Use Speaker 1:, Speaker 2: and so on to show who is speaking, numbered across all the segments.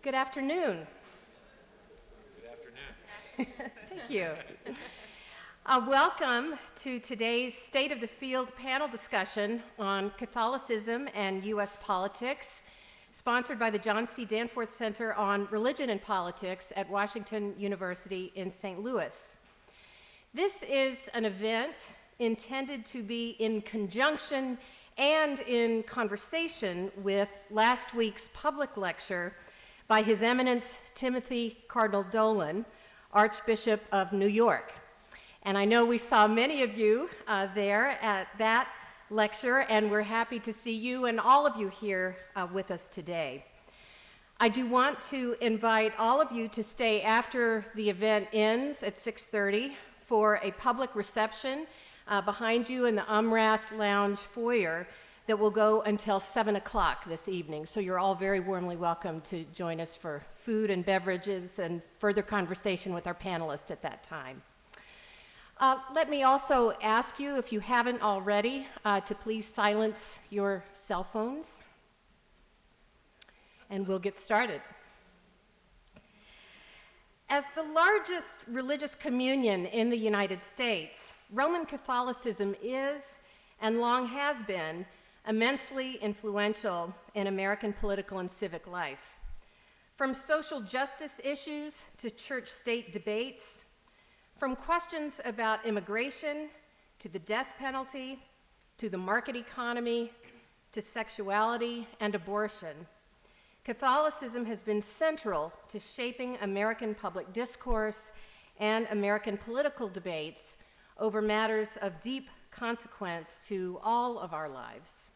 Speaker 1: Good afternoon.
Speaker 2: Good afternoon.
Speaker 1: Thank you. Welcome to today's State of the Field panel discussion on Catholicism and U.S. politics, sponsored by the John C. Danforth Center on Religion and Politics at Washington University in St. Louis. This is an event intended to be in conjunction and in conversation with last week's public lecture by His Eminence Timothy Cardinal Dolan, Archbishop of New York. And I know we saw many of you there at that lecture, and we're happy to see you and all of you here with us today. I do want to invite all of you to stay after the event ends at 6:30 for a public reception behind you in the Umrath Lounge foyer that will go until 7 o'clock this evening. So you're all very warmly welcome to join us for food and beverages and further conversation with our panelists at that time. Let me also ask you, if you haven't already, to please silence your cell phones. And we'll get started. As the largest religious communion in the United States, Roman Catholicism is, and long has been, immensely influential in American political and civic life. From social justice issues to church-state debates, from questions about immigration to the death penalty, to the market economy, to sexuality and abortion, Catholicism has been central to shaping American public discourse and American political debates over matters of deep consequence to all of our lives.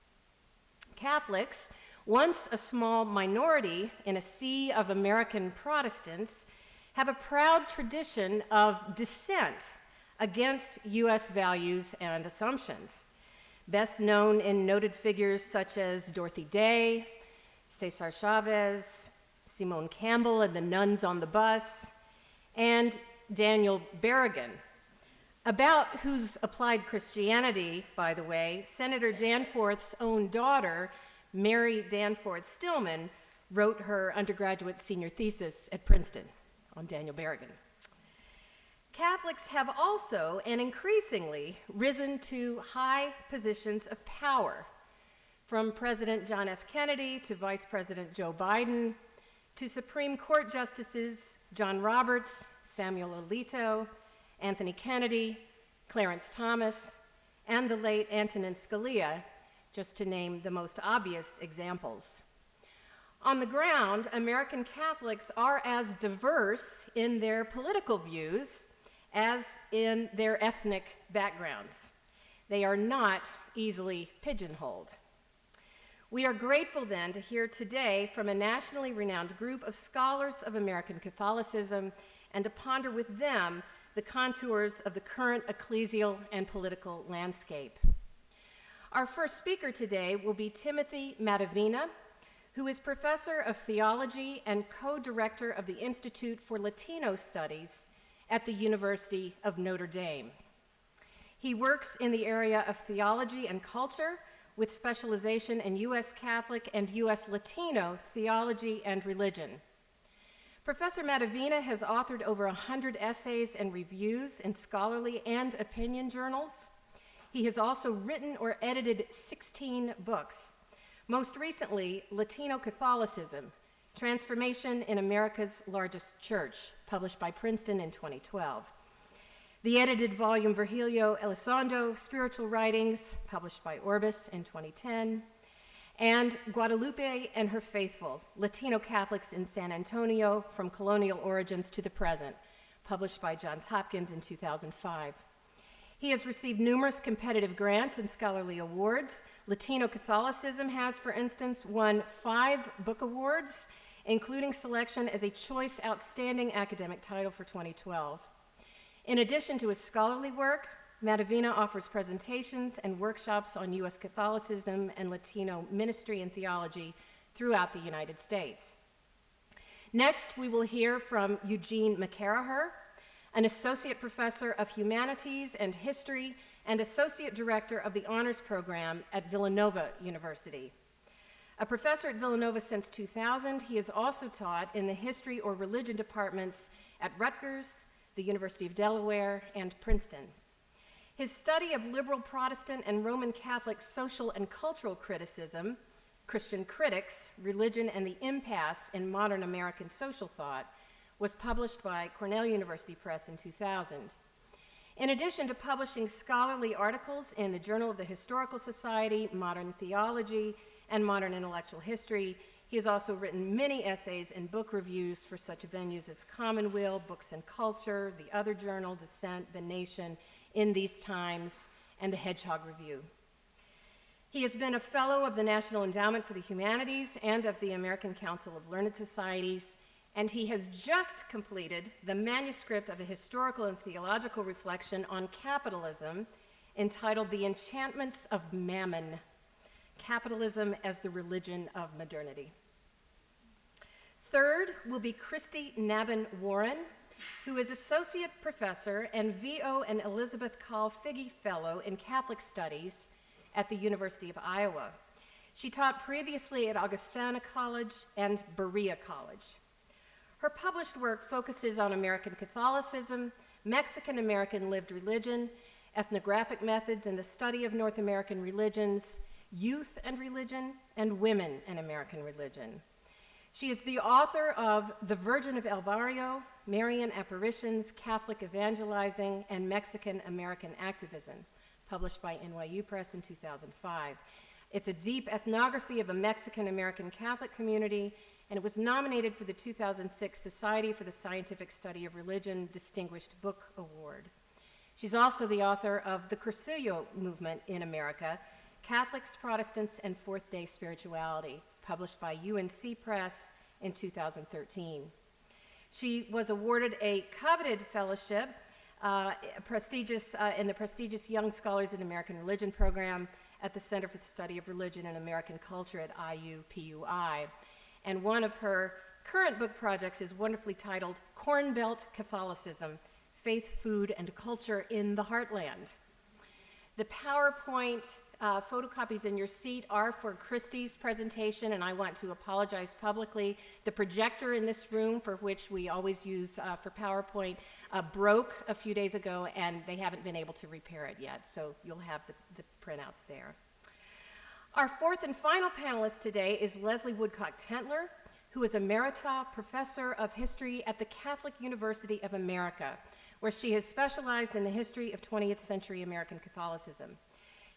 Speaker 1: Catholics, once a small minority in a sea of American Protestants, have a proud tradition of dissent against U.S. values and assumptions, best known in noted figures such as Dorothy Day, Cesar Chavez, Simone Campbell and the Nuns on the Bus, and Daniel Berrigan, about whose applied Christianity, by the way, Senator Danforth's own daughter, Mary Danforth Stillman, wrote her undergraduate senior thesis at Princeton on Daniel Berrigan. Catholics have also, and increasingly, risen to high positions of power, from President John F. Kennedy to Vice President Joe Biden, to Supreme Court Justices John Roberts, Samuel Alito, Anthony Kennedy, Clarence Thomas, and the late Antonin Scalia, just to name the most obvious examples. On the ground, American Catholics are as diverse in their political views as in their ethnic backgrounds. They are not easily pigeonholed. We are grateful then to hear today from a nationally renowned group of scholars of American Catholicism and to ponder with them the contours of the current ecclesial and political landscape. Our first speaker today will be Timothy Matovina, who is professor of theology and co-director of the Institute for Latino Studies at the University of Notre Dame. He works in the area of theology and culture with specialization in U.S. Catholic and U.S. Latino theology and religion. Professor Matovina has authored over 100 essays and reviews in scholarly and opinion journals. He has also written or edited 16 books. Most recently, Latino Catholicism, Transformation in America's Largest Church, published by Princeton in 2012. The edited volume Virgilio Elizondo, Spiritual Writings, published by Orbis in 2010. And Guadalupe and Her Faithful, Latino Catholics in San Antonio, From Colonial Origins to the Present, published by Johns Hopkins in 2005. He has received numerous competitive grants and scholarly awards. Latino Catholicism has, for instance, won 5 book awards, including selection as a Choice Outstanding Academic Title for 2012. In addition to his scholarly work, Matovina offers presentations and workshops on U.S. Catholicism and Latino ministry and theology throughout the United States. Next, we will hear from Eugene McCarraher, an associate professor of humanities and history and associate director of the honors program at Villanova University. A professor at Villanova since 2000, he has also taught in the history or religion departments at Rutgers, the University of Delaware, and Princeton. His study of liberal Protestant and Roman Catholic social and cultural criticism, Christian Critics, Religion and the Impasse in Modern American Social Thought, was published by Cornell University Press in 2000. In addition to publishing scholarly articles in the Journal of the Historical Society, Modern Theology, and Modern Intellectual History, he has also written many essays and book reviews for such venues as Commonweal, Books and Culture, The Other Journal, Dissent, The Nation, In These Times, and the Hedgehog Review. He has been a fellow of the National Endowment for the Humanities and of the American Council of Learned Societies, and he has just completed the manuscript of a historical and theological reflection on capitalism entitled The Enchantments of Mammon, Capitalism as the Religion of Modernity. Third will be Kristy Nabhan-Warren, who is Associate Professor and V.O. and Elizabeth Call Figge Fellow in Catholic Studies at the University of Iowa. She taught previously at Augustana College and Berea College. Her published work focuses on American Catholicism, Mexican-American lived religion, ethnographic methods in the study of North American religions, youth and religion, and women and American religion. She is the author of The Virgin of El Barrio, Marian Apparitions, Catholic Evangelizing, and Mexican-American Activism, published by NYU Press in 2005. It's a deep ethnography of a Mexican-American Catholic community, and it was nominated for the 2006 Society for the Scientific Study of Religion Distinguished Book Award. She's also the author of The Cursillo Movement in America, Catholics, Protestants, and Fourth-Day Spirituality, published by UNC Press in 2013. She was awarded a coveted fellowship in the prestigious Young Scholars in American Religion program at the Center for the Study of Religion and American Culture at IUPUI. And one of her current book projects is wonderfully titled Corn Belt Catholicism, Faith, Food, and Culture in the Heartland. The PowerPoint photocopies in your seat are for Kristy's presentation, and I want to apologize publicly. The projector in this room, for which we always use for PowerPoint, broke a few days ago, and they haven't been able to repair it yet, so you'll have the printouts there. Our fourth and final panelist today is Leslie Woodcock Tentler, who is Emerita Professor of History at the Catholic University of America, where she has specialized in the history of 20th century American Catholicism.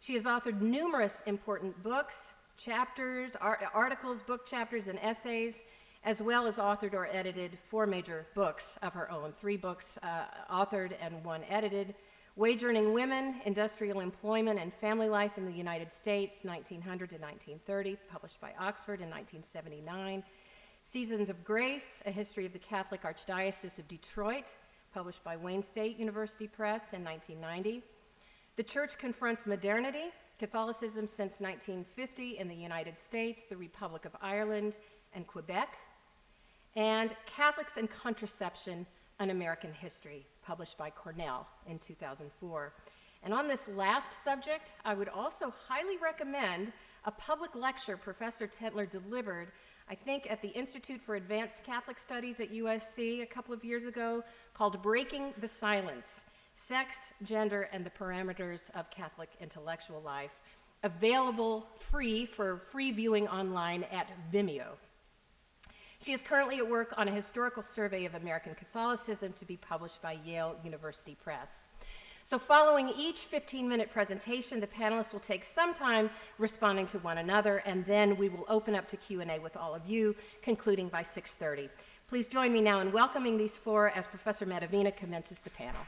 Speaker 1: She has authored numerous important books, chapters, articles, book chapters, and essays, as well as authored or edited 4 major books of her own, 3 books authored and 1 edited: Wage-Earning Women, Industrial Employment and Family Life in the United States, 1900 to 1930, published by Oxford in 1979. Seasons of Grace, A History of the Catholic Archdiocese of Detroit, published by Wayne State University Press in 1990. The Church Confronts Modernity, Catholicism Since 1950 in the United States, the Republic of Ireland, and Quebec. And Catholics and Contraception, An American History, published by Cornell in 2004. And on this last subject, I would also highly recommend a public lecture Professor Tentler delivered, I think, at the Institute for Advanced Catholic Studies at USC a couple of years ago, called Breaking the Silence: Sex, Gender, and the Parameters of Catholic Intellectual Life, available for free viewing online at Vimeo. She is currently at work on a historical survey of American Catholicism to be published by Yale University Press. So following each 15-minute presentation, the panelists will take some time responding to one another, and then we will open up to Q&A with all of you, concluding by 6:30. Please join me now in welcoming these 4 as Professor Matovina commences the panel.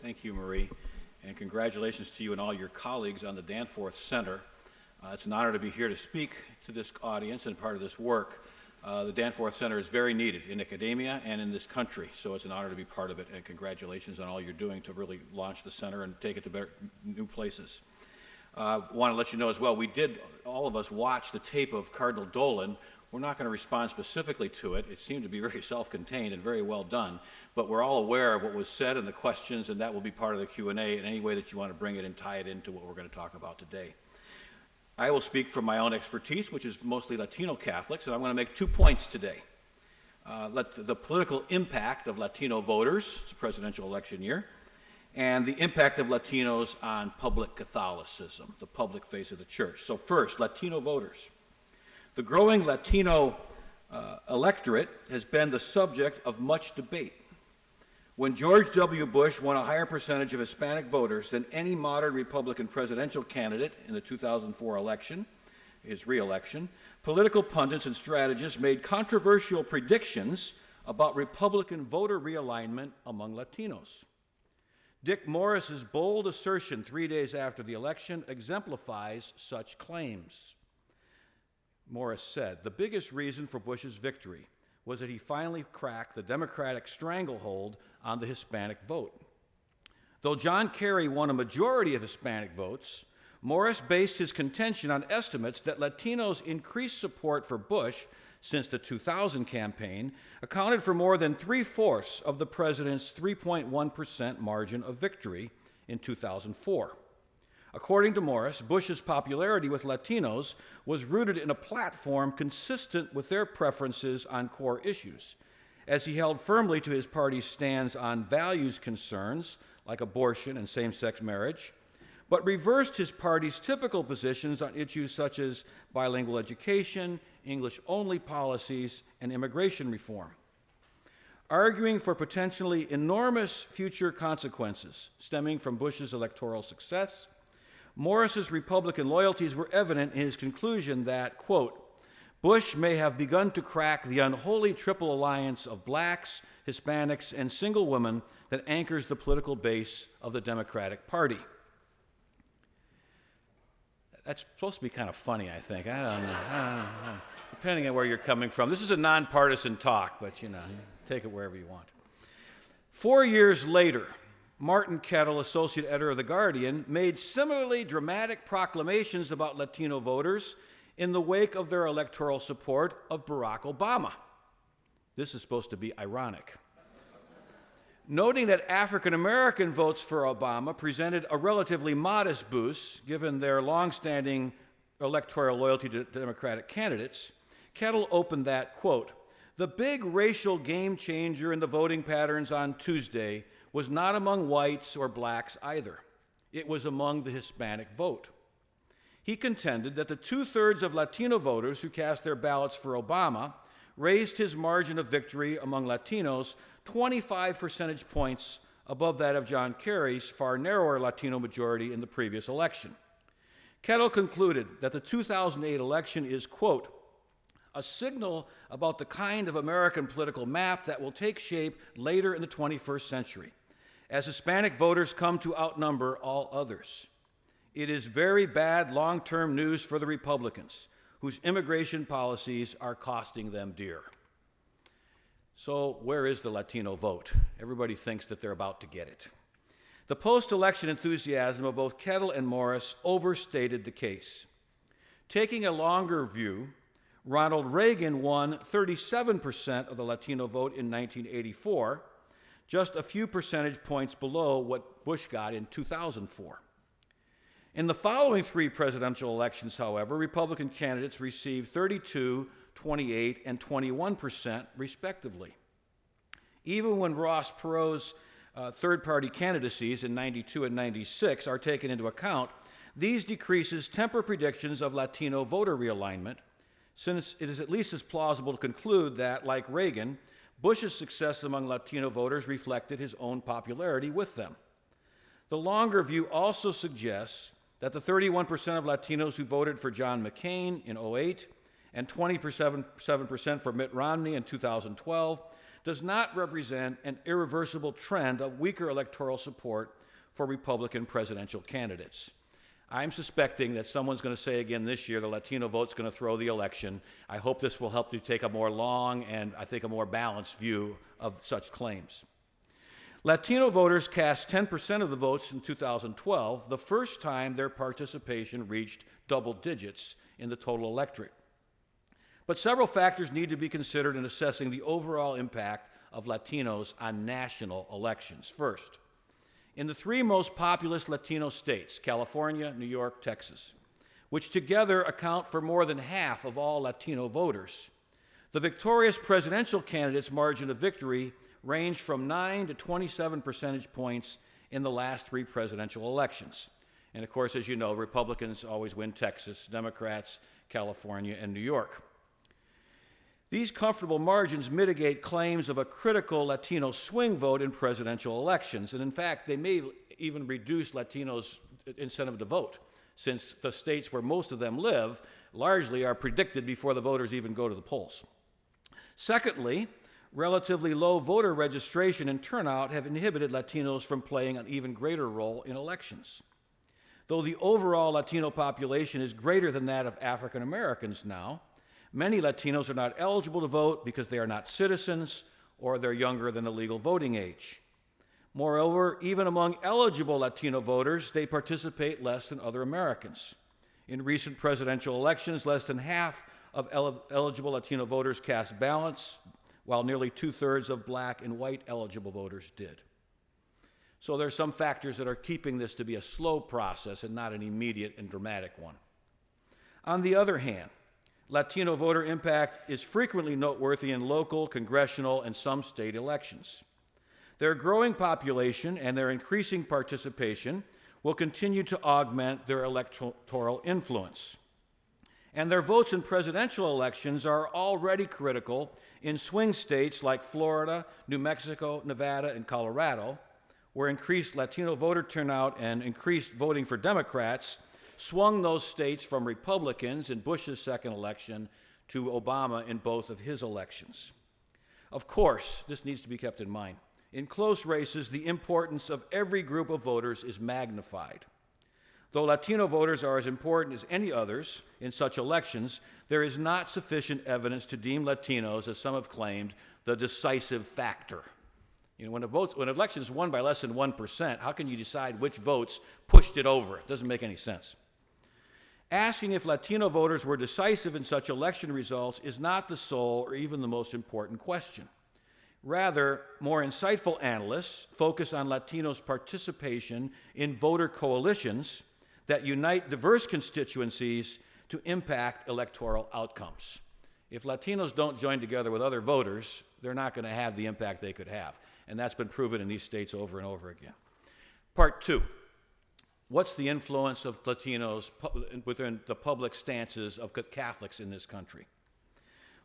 Speaker 3: Thank you, Marie, and congratulations to you and all your colleagues on the Danforth Center. It's an honor to be here to speak to this audience and part of this work. The Danforth Center is very needed in academia and in this country, so it's an honor to be part of it, and congratulations on all you're doing to really launch the center and take it to new places. I want to let you know as well, all of us watched the tape of Cardinal Dolan We're not going to respond specifically to it. It seemed to be very self-contained and very well done, but we're all aware of what was said and the questions, and that will be part of the Q&A in any way that you want to bring it and tie it into what we're going to talk about today. I will speak from my own expertise, which is mostly Latino Catholics, and I'm going to make 2 points today. The political impact of Latino voters, it's a presidential election year, and the impact of Latinos on public Catholicism, the public face of the church. So first, Latino voters. The growing Latino electorate has been the subject of much debate. When George W. Bush won a higher percentage of Hispanic voters than any modern Republican presidential candidate in the 2004 election, his re-election, political pundits and strategists made controversial predictions about Republican voter realignment among Latinos. Dick Morris's bold assertion 3 days after the election exemplifies such claims. Morris said, "The biggest reason for Bush's victory was that he finally cracked the Democratic stranglehold on the Hispanic vote. Though John Kerry won a majority of Hispanic votes, Morris based his contention on estimates that Latinos' increased support for Bush since the 2000 campaign accounted for more than 3/4 of the president's 3.1% margin of victory in 2004. According to Morris, Bush's popularity with Latinos was rooted in a platform consistent with their preferences on core issues, as he held firmly to his party's stands on values concerns like abortion and same-sex marriage, but reversed his party's typical positions on issues such as bilingual education, English-only policies, and immigration reform. Arguing for potentially enormous future consequences stemming from Bush's electoral success, Morris's Republican loyalties were evident in his conclusion that, quote, Bush may have begun to crack the unholy triple alliance of blacks, Hispanics, and single women that anchors the political base of the Democratic Party. That's supposed to be kind of funny, I think. I don't know. Depending on where you're coming from. This is a nonpartisan talk, but, you take it wherever you want. 4 years later, Martin Kettle, associate editor of The Guardian, made similarly dramatic proclamations about Latino voters in the wake of their electoral support of Barack Obama. This is supposed to be ironic. Noting that African American votes for Obama presented a relatively modest boost given their longstanding electoral loyalty to Democratic candidates, Kettle opened that, quote, the big racial game changer in the voting patterns on Tuesday was not among whites or blacks either. It was among the Hispanic vote. He contended that the 2/3 of Latino voters who cast their ballots for Obama raised his margin of victory among Latinos 25 percentage points above that of John Kerry's far narrower Latino majority in the previous election. Kettle concluded that the 2008 election is, quote, a signal about the kind of American political map that will take shape later in the 21st century, as Hispanic voters come to outnumber all others. It is very bad long-term news for the Republicans, whose immigration policies are costing them dear. So where is the Latino vote? Everybody thinks that they're about to get it. The post-election enthusiasm of both Kettle and Morris overstated the case. Taking a longer view, Ronald Reagan won 37% of the Latino vote in 1984, just a few percentage points below what Bush got in 2004. In the following 3 presidential elections, however, Republican candidates received 32, 28, and 21% respectively. Even when Ross Perot's third-party candidacies in 92 and 96 are taken into account, these decreases temper predictions of Latino voter realignment, since it is at least as plausible to conclude that, like Reagan, Bush's success among Latino voters reflected his own popularity with them. The longer view also suggests that the 31% of Latinos who voted for John McCain in 2008 and 27% for Mitt Romney in 2012 does not represent an irreversible trend of weaker electoral support for Republican presidential candidates. I'm suspecting that someone's going to say again this year the Latino vote's going to throw the election. I hope this will help you take a more long and I think a more balanced view of such claims. Latino voters cast 10% of the votes in 2012, the first time their participation reached double digits in the total electorate.
Speaker 4: But several factors need to be considered in assessing the overall impact of Latinos on national elections. First, in the three most populous Latino states, California, New York, Texas, which together account for more than half of all Latino voters, the victorious presidential candidate's margin of victory ranged from 9 to 27 percentage points in the last three presidential elections. And of course, as you know, Republicans always win Texas, Democrats, California, and New York. These comfortable margins mitigate claims of a critical Latino swing vote in presidential elections. And in fact, they may even reduce Latinos' incentive to vote, since the states where most of them live largely are predicted before the voters even go to the polls. Secondly, relatively low voter registration and turnout have inhibited Latinos from playing an even greater role in elections. Though the overall Latino population is greater than that of African Americans now, many Latinos are not eligible to vote because they are not citizens or they're younger than the legal voting age. Moreover, even among eligible Latino voters, they participate less than other Americans. In recent presidential elections, less than half of eligible Latino voters cast ballots, while nearly two-thirds of black and white eligible voters did. So there are some factors that are keeping this to be a slow process and not an immediate and dramatic one. On the other hand, Latino voter impact is frequently noteworthy in local, congressional, and some state elections. Their growing population and their increasing participation will continue to augment their electoral influence. And their votes in presidential elections are already critical in swing states like Florida, New Mexico, Nevada, and Colorado, where increased Latino voter turnout and increased voting for Democrats swung those states from Republicans in Bush's second election to Obama in both of his elections. Of course, this needs to be kept in mind. In close races, the importance of every group of voters is magnified. Though Latino voters are as important as any others in such elections, there is not sufficient evidence to deem Latinos, as some have claimed, the decisive factor. You know, when an election is won by less than 1%, how can you decide which votes pushed it over? It doesn't make any sense. Asking if Latino voters were decisive in such election results is not the sole or even the most important question. Rather, more insightful analysts focus on Latinos' participation in voter coalitions that unite diverse constituencies to impact electoral outcomes. If Latinos don't join together with other voters, they're not going to have the impact they could have. And that's been proven in these states over and over again. Part two. What's the influence of Latinos within the public stances of Catholics in this country?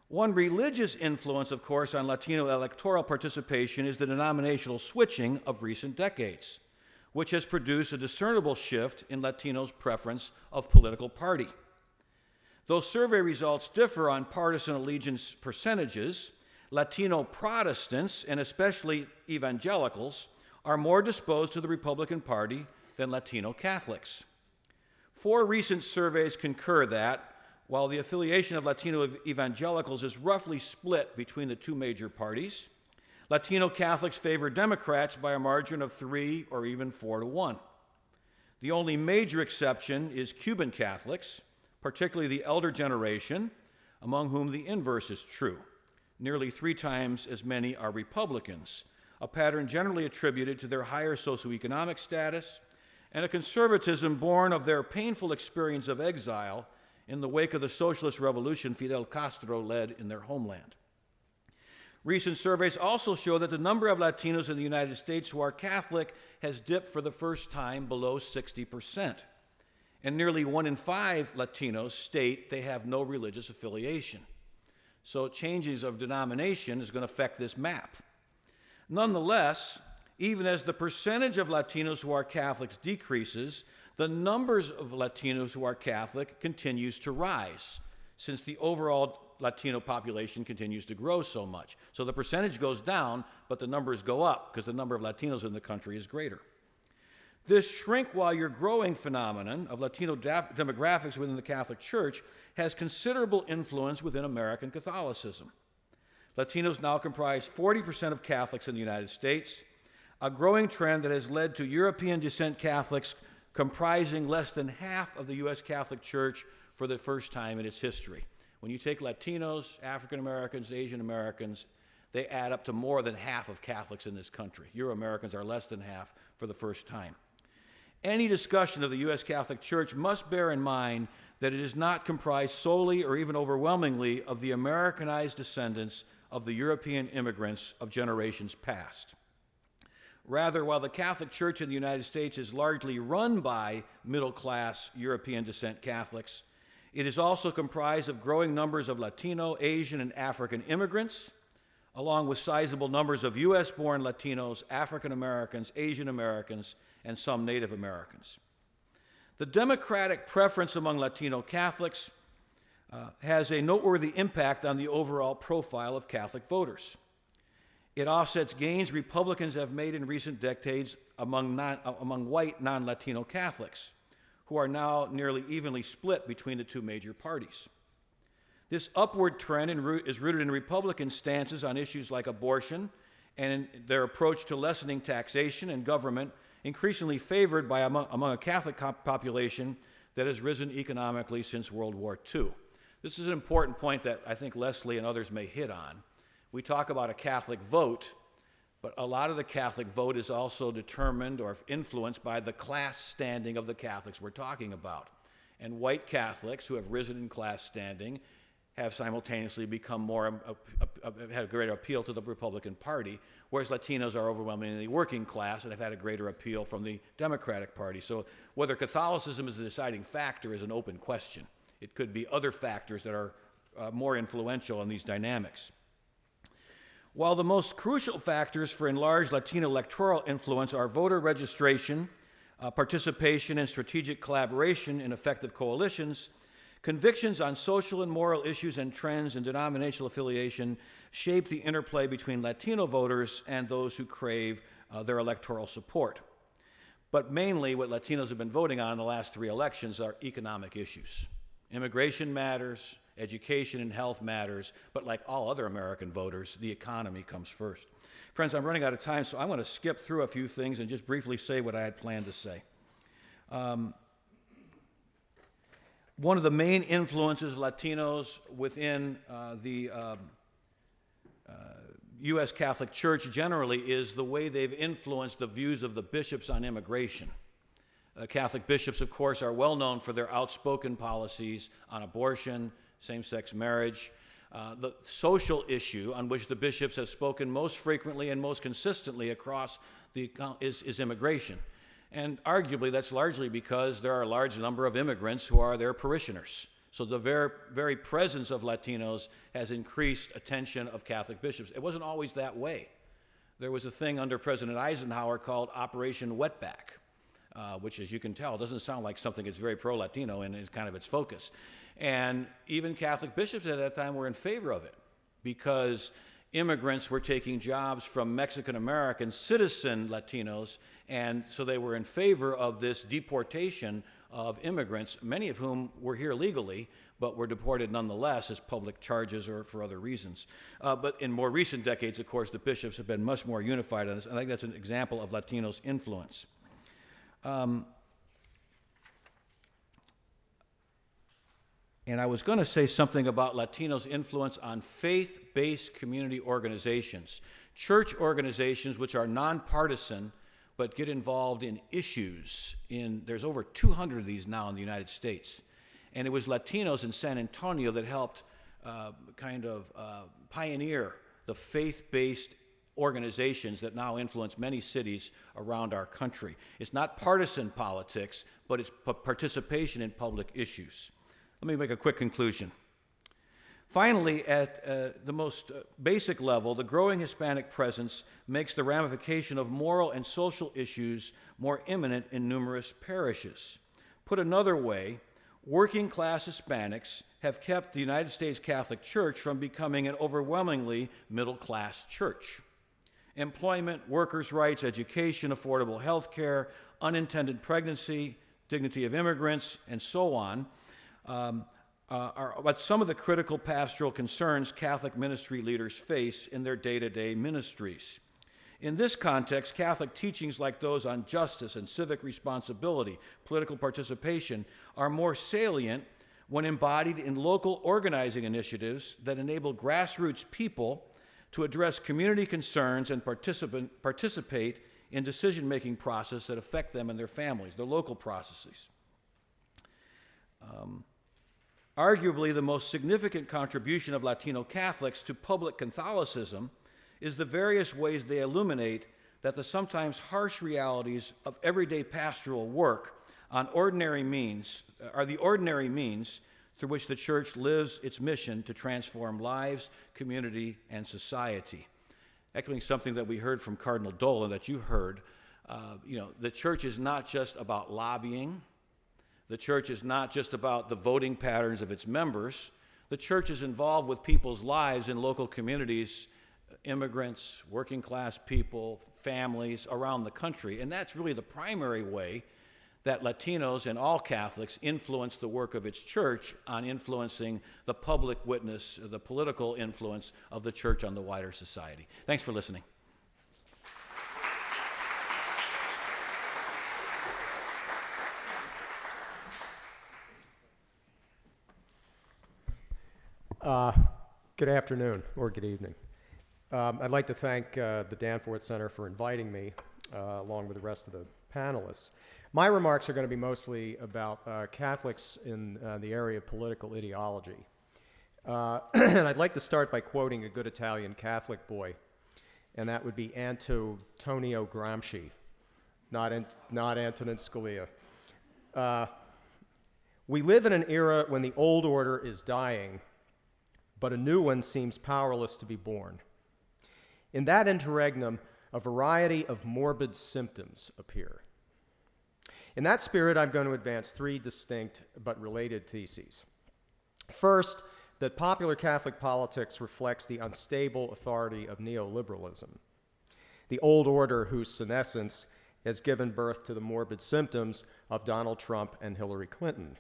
Speaker 4: One religious influence, of course, on Latino electoral participation is the denominational switching of recent decades, which has produced a discernible shift in Latinos' preference of political party. Though survey results differ on partisan allegiance percentages, Latino Protestants, and especially evangelicals, are more disposed to the Republican Party than Latino Catholics. 4 recent surveys concur that, while the affiliation of Latino evangelicals is roughly split between the two major parties, Latino Catholics favor Democrats by a margin of 3 or even 4 to 1. The only major exception is Cuban Catholics, particularly the elder generation, among whom the inverse is true. Nearly 3 times as many are Republicans, a pattern generally attributed to their higher socioeconomic status and a conservatism born of their painful experience of exile in the wake of the socialist revolution Fidel Castro led in their homeland. Recent surveys also show that the number of Latinos in the United States who are Catholic has dipped for the first time below 60%. And nearly 1 in 5 Latinos state they have no religious affiliation. So changes of denomination is going to affect this map. Nonetheless, even as the percentage of Latinos who are Catholics decreases, the numbers of Latinos who are Catholic continues to rise, since the overall Latino population continues to grow so much. So the percentage goes down, but the numbers go up, because the number of Latinos in the country is greater. This shrink while you're growing phenomenon of Latino demographics within the Catholic Church has considerable influence within American Catholicism. Latinos now comprise 40% of Catholics in the United States, a growing trend that has led to European descent Catholics comprising less than half of the U.S. Catholic Church for the first time in its history. When you take Latinos, African Americans, Asian Americans, they add up to more than half of Catholics in this country. Euro-Americans are less than half for the first time. Any discussion of the U.S. Catholic Church must bear in mind that it is not comprised solely or even overwhelmingly of the Americanized descendants of the European immigrants of generations past. Rather, while the Catholic Church in the United States is largely run by middle-class European descent Catholics, it is also comprised of growing numbers of Latino, Asian, and African immigrants, along with sizable numbers of U.S.-born Latinos, African Americans, Asian Americans, and some Native Americans. The democratic preference among Latino Catholics has a noteworthy impact on the overall profile of Catholic voters. It offsets gains Republicans have made in recent decades among white non-Latino Catholics, who are now nearly evenly split between the two major parties. This upward trend is rooted in Republican stances on issues like abortion and in their approach to lessening taxation and government, increasingly favored by among a Catholic population that has risen economically since World War II. This is an important point that I think Leslie and others may hit on. We talk about a Catholic vote, but a lot of the Catholic vote is also determined or influenced by the class standing of the Catholics we're talking about. And white Catholics who have risen in class standing have simultaneously become had a greater appeal to the Republican Party, whereas Latinos are overwhelmingly working class and have had a greater appeal from the Democratic Party. So whether Catholicism is a deciding factor is an open question. It could be other factors that are more influential in these dynamics. While the most crucial factors for enlarged Latino electoral influence are voter registration, participation in strategic collaboration in effective coalitions, convictions on social and moral issues and trends and denominational affiliation shape the interplay between Latino voters and those who crave their electoral support. But mainly what Latinos have been voting on in the last 3 elections are economic issues. Immigration matters, education and health matters, but like all other American voters, the economy comes first. Friends, I'm running out of time, so I'm going to skip through a few things and just briefly say what I had planned to say. One of the main influences Latinos within the U.S. Catholic Church generally is the way they've influenced the views of the bishops on immigration. Catholic bishops, of course, are well known for their outspoken policies on abortion, same-sex marriage. The social issue on which the bishops have spoken most frequently and most consistently across is immigration. And arguably, that's largely because there are a large number of immigrants who are their parishioners. So the very presence of Latinos has increased attention of Catholic bishops. It wasn't always that way. There was a thing under President Eisenhower called Operation Wetback, which, as you can tell, doesn't sound like something that's very pro-Latino and is kind of its focus. And even Catholic bishops at that time were in favor of it because immigrants were taking jobs from Mexican-American citizen Latinos, and so they were in favor of this deportation of immigrants, many of whom were here legally, but were deported nonetheless as public charges or for other reasons. But in more recent decades, of course, the bishops have been much more unified on this. I think that's an example of Latinos' influence. And I was going to say something about Latinos' influence on faith-based community organizations, church organizations which are nonpartisan but get involved in issues. There's over 200 of these now in the United States. And it was Latinos in San Antonio that helped pioneer the faith-based organizations that now influence many cities around our country. It's not partisan politics, but it's participation in public issues. Let me make a quick conclusion. Finally, at the most basic level, the growing Hispanic presence makes the ramification of moral and social issues more imminent in numerous parishes. Put another way, working class Hispanics have kept the United States Catholic Church from becoming an overwhelmingly middle class church. Employment, workers' rights, education, affordable health care, unintended pregnancy, dignity of immigrants, and so on, are what some of the critical pastoral concerns Catholic ministry leaders face in their day-to-day ministries. In this context, Catholic teachings like those on justice and civic responsibility, political participation, are more salient when embodied in local organizing initiatives that enable grassroots people to address community concerns and participate in decision-making processes that affect them and their families, their local processes. Arguably, the most significant contribution of Latino Catholics to public Catholicism is the various ways they illuminate that the sometimes harsh realities of everyday pastoral work are the ordinary means through which the Church lives its mission to transform lives, community, and society. Echoing something that we heard from Cardinal Dolan that you heard, the Church is not just about lobbying. The Church is not just about the voting patterns of its members. The Church is involved with people's lives in local communities, immigrants, working class people, families around the country. And that's really the primary way that Latinos and all Catholics influence the work of its Church on influencing the public witness, the political influence of the Church on the wider society. Thanks for listening.
Speaker 5: Good afternoon, or good evening. I'd like to thank the Danforth Center for inviting me, along with the rest of the panelists. My remarks are going to be mostly about Catholics in the area of political ideology. And I'd like to start by quoting a good Italian Catholic boy, and that would be Antonio Gramsci, not Antonin Scalia. We live in an era when the old order is dying, but a new one seems powerless to be born. In that interregnum, a variety of morbid symptoms appear. In that spirit, I'm going to advance three distinct but related theses. First, that popular Catholic politics reflects the unstable authority of neoliberalism, the old order whose senescence has given birth to the morbid symptoms of Donald Trump and Hillary Clinton.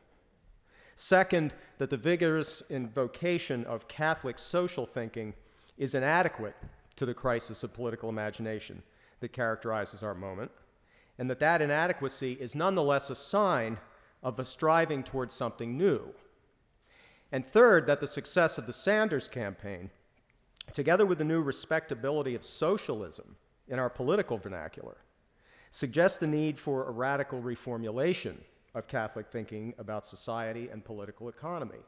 Speaker 5: Second, that the vigorous invocation of Catholic social thinking is inadequate to the crisis of political imagination that characterizes our moment, and that inadequacy is nonetheless a sign of a striving towards something new. And third, that the success of the Sanders campaign, together with the new respectability of socialism in our political vernacular, suggests the need for a radical reformulation of Catholic thinking about society and political economy.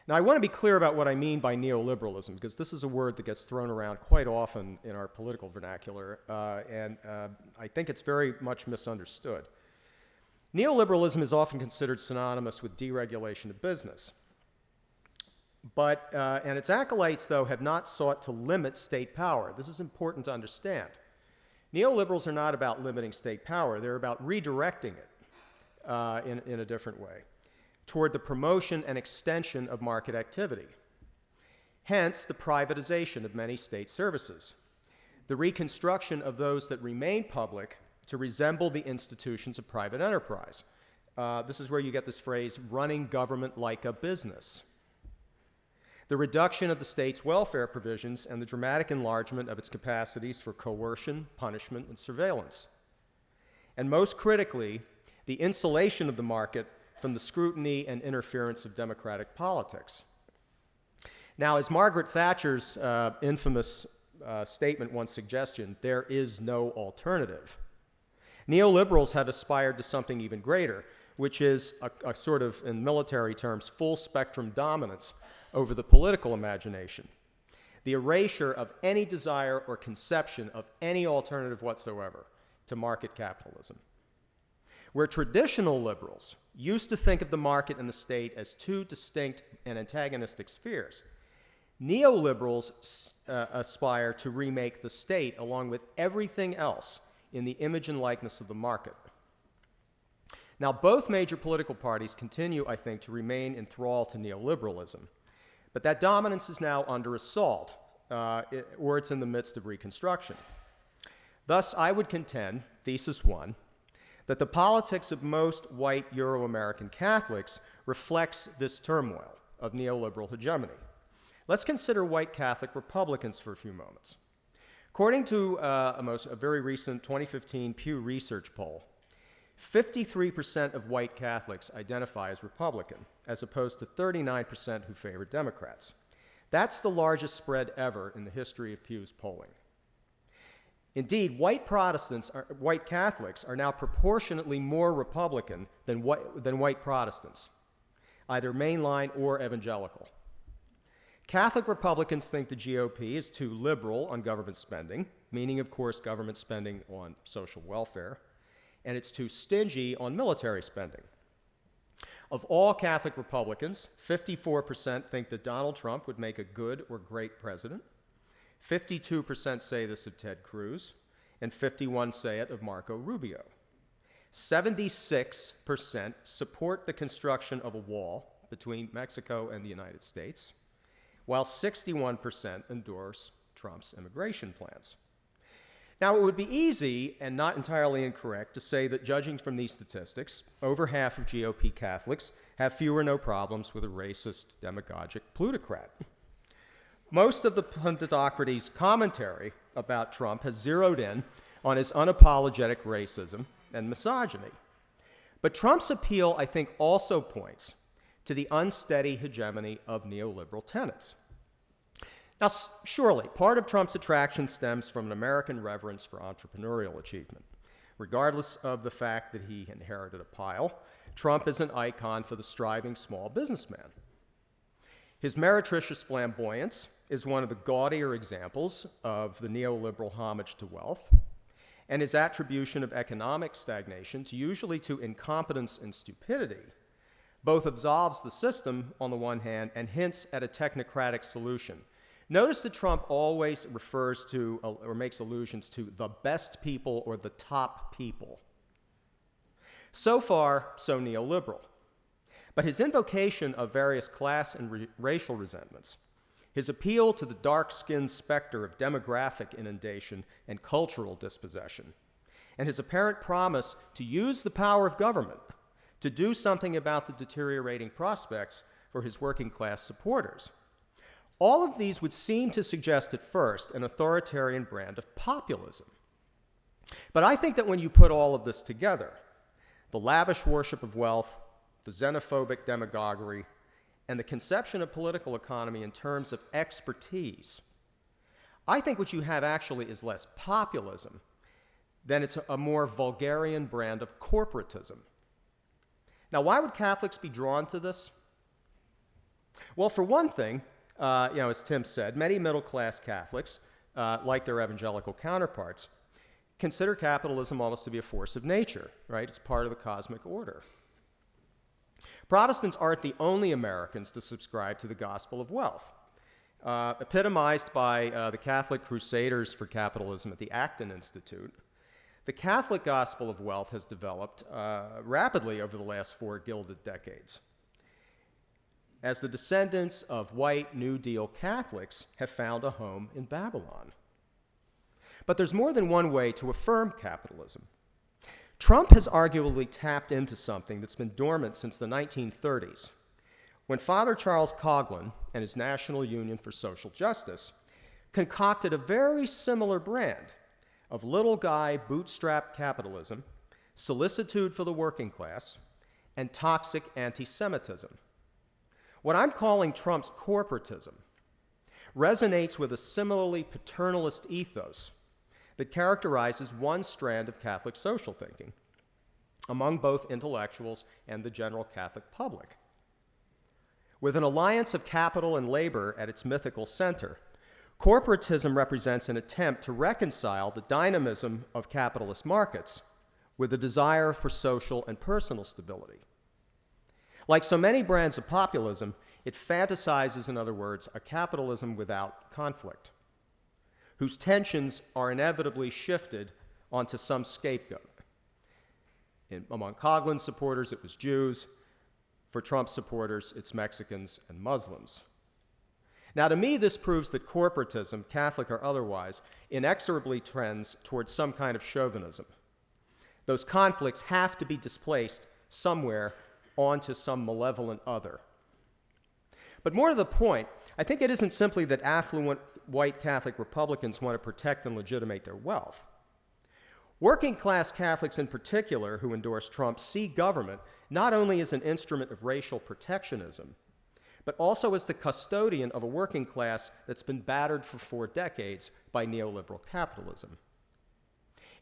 Speaker 5: Now, I want to be clear about what I mean by neoliberalism, because this is a word that gets thrown around quite often in our political vernacular, and I think it's very much misunderstood. Neoliberalism is often considered synonymous with deregulation of business. And its acolytes, though, have not sought to limit state power. This is important to understand. Neoliberals are not about limiting state power. They're about redirecting it in a different way toward the promotion and extension of market activity. Hence, the privatization of many state services, the reconstruction of those that remain public to resemble the institutions of private enterprise. This is where you get this phrase, running government like a business. The reduction of the state's welfare provisions and the dramatic enlargement of its capacities for coercion, punishment, and surveillance. And most critically, the insulation of the market from the scrutiny and interference of democratic politics. Now, as Margaret Thatcher's infamous statement once suggested, there is no alternative. Neoliberals have aspired to something even greater, which is a sort of, in military terms, full spectrum dominance over the political imagination, the erasure of any desire or conception of any alternative whatsoever to market capitalism. Where traditional liberals used to think of the market and the state as two distinct and antagonistic spheres, neoliberals aspire to remake the state along with everything else in the image and likeness of the market. Now, both major political parties continue, I think, to remain in thrall to neoliberalism, but that dominance is now under assault, or it's in the midst of reconstruction. Thus, I would contend, thesis one, that the politics of most white Euro-American Catholics reflects this turmoil of neoliberal hegemony. Let's consider white Catholic Republicans for a few moments. According to a very recent 2015 Pew Research poll, 53% of white Catholics identify as Republican, as opposed to 39% who favor Democrats. That's the largest spread ever in the history of Pew's polling. Indeed, white Catholics are now proportionately more Republican than white Protestants, either mainline or evangelical. Catholic Republicans think the GOP is too liberal on government spending, meaning, of course, government spending on social welfare, and it's too stingy on military spending. Of all Catholic Republicans, 54% think that Donald Trump would make a good or great president, 52% say this of Ted Cruz, and 51% say it of Marco Rubio. 76% support the construction of a wall between Mexico and the United States, while 61% endorse Trump's immigration plans. Now, it would be easy and not entirely incorrect to say that, judging from these statistics, over half of GOP Catholics have few or no problems with a racist, demagogic plutocrat. Most of the punditocracy's commentary about Trump has zeroed in on his unapologetic racism and misogyny. But Trump's appeal, I think, also points to the unsteady hegemony of neoliberal tenets. Now, surely, part of Trump's attraction stems from an American reverence for entrepreneurial achievement. Regardless of the fact that he inherited a pile, Trump is an icon for the striving small businessman. His meretricious flamboyance is one of the gaudier examples of the neoliberal homage to wealth, and his attribution of economic stagnation usually to incompetence and stupidity both absolves the system on the one hand and hints at a technocratic solution. Notice that Trump always refers to or makes allusions to the best people or the top people. So far, so neoliberal. But his invocation of various class and racial resentments, his appeal to the dark-skinned specter of demographic inundation and cultural dispossession, and his apparent promise to use the power of government to do something about the deteriorating prospects for his working-class supporters. All of these would seem to suggest at first an authoritarian brand of populism. But I think that when you put all of this together, the lavish worship of wealth, the xenophobic demagoguery, and the conception of political economy in terms of expertise, I think what you have actually is less populism than it's a more vulgarian brand of corporatism. Now, why would Catholics be drawn to this? Well, for one thing, as Tim said, many middle-class Catholics, like their evangelical counterparts, consider capitalism almost to be a force of nature, right? It's part of the cosmic order. Protestants aren't the only Americans to subscribe to the gospel of wealth. Epitomized by the Catholic Crusaders for Capitalism at the Acton Institute, the Catholic gospel of wealth has developed rapidly over the last 4 gilded decades, as the descendants of white New Deal Catholics have found a home in Babylon. But there's more than one way to affirm capitalism. Trump has arguably tapped into something that's been dormant since the 1930s, when Father Charles Coughlin and his National Union for Social Justice concocted a very similar brand of little guy bootstrap capitalism, solicitude for the working class, and toxic anti-Semitism. What I'm calling Trump's corporatism resonates with a similarly paternalist ethos that characterizes one strand of Catholic social thinking among both intellectuals and the general Catholic public. With an alliance of capital and labor at its mythical center, corporatism represents an attempt to reconcile the dynamism of capitalist markets with the desire for social and personal stability. Like so many brands of populism, it fantasizes, in other words, a capitalism without conflict, whose tensions are inevitably shifted onto some scapegoat. Among Coughlin supporters, it was Jews. For Trump supporters, it's Mexicans and Muslims. Now, to me, this proves that corporatism, Catholic or otherwise, inexorably trends towards some kind of chauvinism. Those conflicts have to be displaced somewhere onto some malevolent other. But more to the point, I think it isn't simply that affluent white Catholic Republicans want to protect and legitimate their wealth. Working class Catholics in particular who endorse Trump see government not only as an instrument of racial protectionism, but also as the custodian of a working class that's been battered for 4 decades by neoliberal capitalism.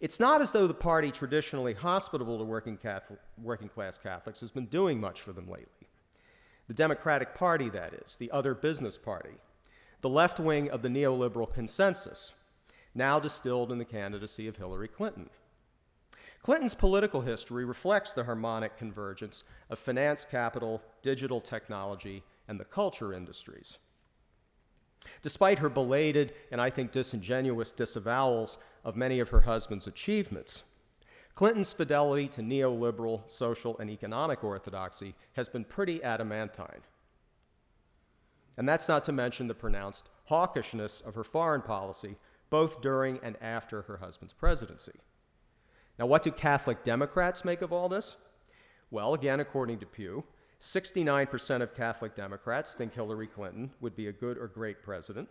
Speaker 5: It's not as though the party traditionally hospitable to working class Catholics has been doing much for them lately. The Democratic Party, that is, the other business party, the left wing of the neoliberal consensus, now distilled in the candidacy of Hillary Clinton. Clinton's political history reflects the harmonic convergence of finance capital, digital technology, and the culture industries. Despite her belated and I think disingenuous disavowals of many of her husband's achievements, Clinton's fidelity to neoliberal social and economic orthodoxy has been pretty adamantine. And that's not to mention the pronounced hawkishness of her foreign policy, both during and after her husband's presidency. Now, what do Catholic Democrats make of all this? Well, again, according to Pew, 69% of Catholic Democrats think Hillary Clinton would be a good or great president,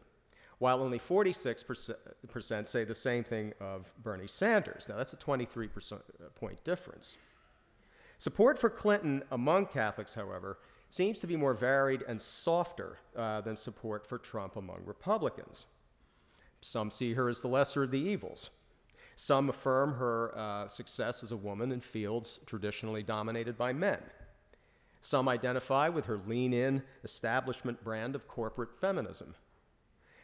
Speaker 5: while only 46% say the same thing of Bernie Sanders. Now, that's a 23-point difference. Support for Clinton among Catholics, however, seems to be more varied and softer than support for Trump among Republicans. Some see her as the lesser of the evils. Some affirm her success as a woman in fields traditionally dominated by men. Some identify with her lean-in establishment brand of corporate feminism.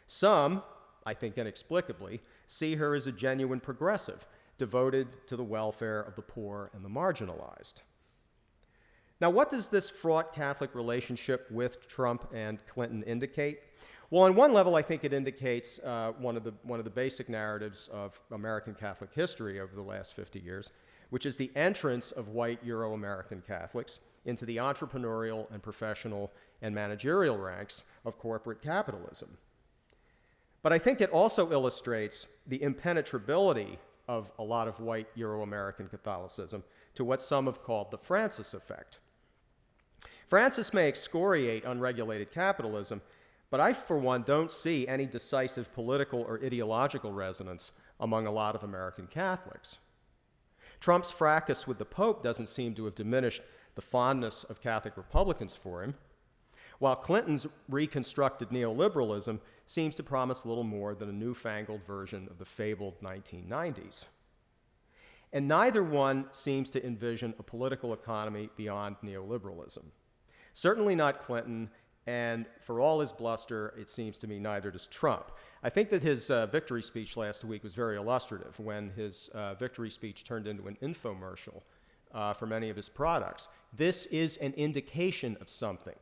Speaker 5: Some, I think inexplicably, see her as a genuine progressive, devoted to the welfare of the poor and the marginalized. Now, what does this fraught Catholic relationship with Trump and Clinton indicate? Well, on one level, I think it indicates one of the basic narratives of American Catholic history over the last 50 years, which is the entrance of white Euro-American Catholics into the entrepreneurial and professional and managerial ranks of corporate capitalism. But I think it also illustrates the impenetrability of a lot of white Euro-American Catholicism to what some have called the Francis effect. Francis may excoriate unregulated capitalism, but I, for one, don't see any decisive political or ideological resonance among a lot of American Catholics. Trump's fracas with the Pope doesn't seem to have diminished the fondness of Catholic Republicans for him, while Clinton's reconstructed neoliberalism seems to promise little more than a newfangled version of the fabled 1990s. And neither one seems to envision a political economy beyond neoliberalism. Certainly not Clinton, and for all his bluster, it seems to me neither does Trump. I think that his victory speech last week was very illustrative when his victory speech turned into an infomercial for many of his products. This is an indication of something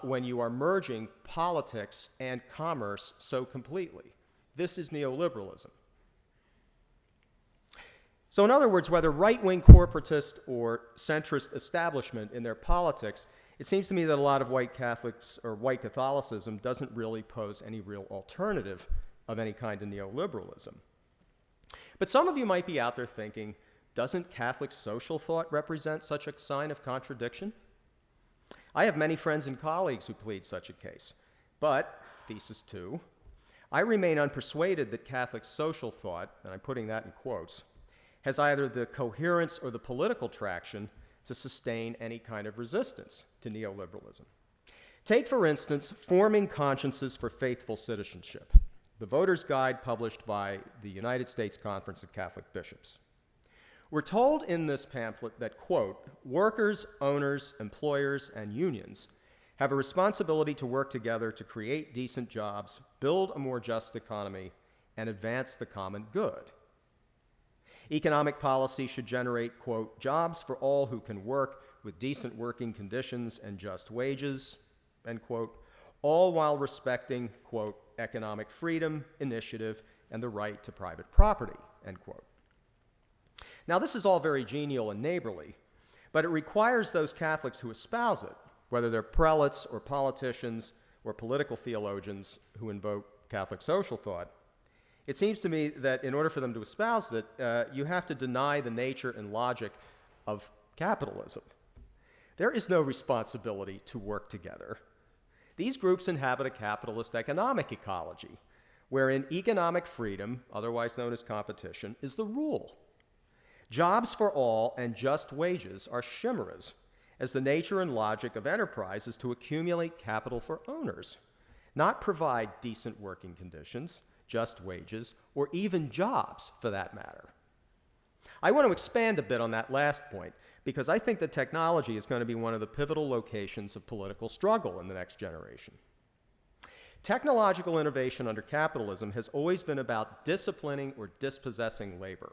Speaker 5: when you are merging politics and commerce so completely. This is neoliberalism. So in other words, whether right-wing corporatist or centrist establishment in their politics, it seems to me that a lot of white Catholics or white Catholicism doesn't really pose any real alternative of any kind of neoliberalism. But some of you might be out there thinking, doesn't Catholic social thought represent such a sign of contradiction? I have many friends and colleagues who plead such a case. But, thesis 2, I remain unpersuaded that Catholic social thought, and I'm putting that in quotes, has either the coherence or the political traction to sustain any kind of resistance to neoliberalism. Take, for instance, Forming Consciences for Faithful Citizenship, the voter's guide published by the United States Conference of Catholic Bishops. We're told in this pamphlet that, quote, workers, owners, employers, and unions have a responsibility to work together to create decent jobs, build a more just economy, and advance the common good. Economic policy should generate, quote, jobs for all who can work with decent working conditions and just wages, end quote, all while respecting, quote, economic freedom, initiative, and the right to private property, end quote. Now, this is all very genial and neighborly, but it requires those Catholics who espouse it, whether they're prelates or politicians or political theologians who invoke Catholic social thought. It seems to me that in order for them to espouse it, you have to deny the nature and logic of capitalism. There is no responsibility to work together. These groups inhabit a capitalist economic ecology, wherein economic freedom, otherwise known as competition, is the rule. Jobs for all and just wages are chimeras, as the nature and logic of enterprise is to accumulate capital for owners, not provide decent working conditions, just wages, or even jobs for that matter. I want to expand a bit on that last point because I think that technology is going to be one of the pivotal locations of political struggle in the next generation. Technological innovation under capitalism has always been about disciplining or dispossessing labor,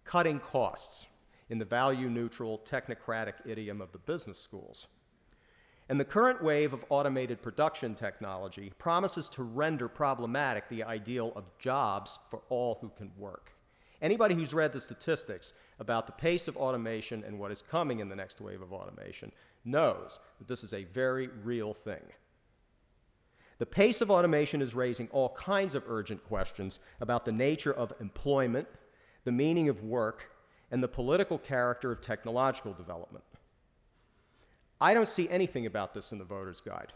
Speaker 5: cutting costs in the value-neutral, technocratic idiom of the business schools. And the current wave of automated production technology promises to render problematic the ideal of jobs for all who can work. Anybody who's read the statistics about the pace of automation and what is coming in the next wave of automation knows that this is a very real thing. The pace of automation is raising all kinds of urgent questions about the nature of employment, the meaning of work, and the political character of technological development. I don't see anything about this in the Voter's Guide.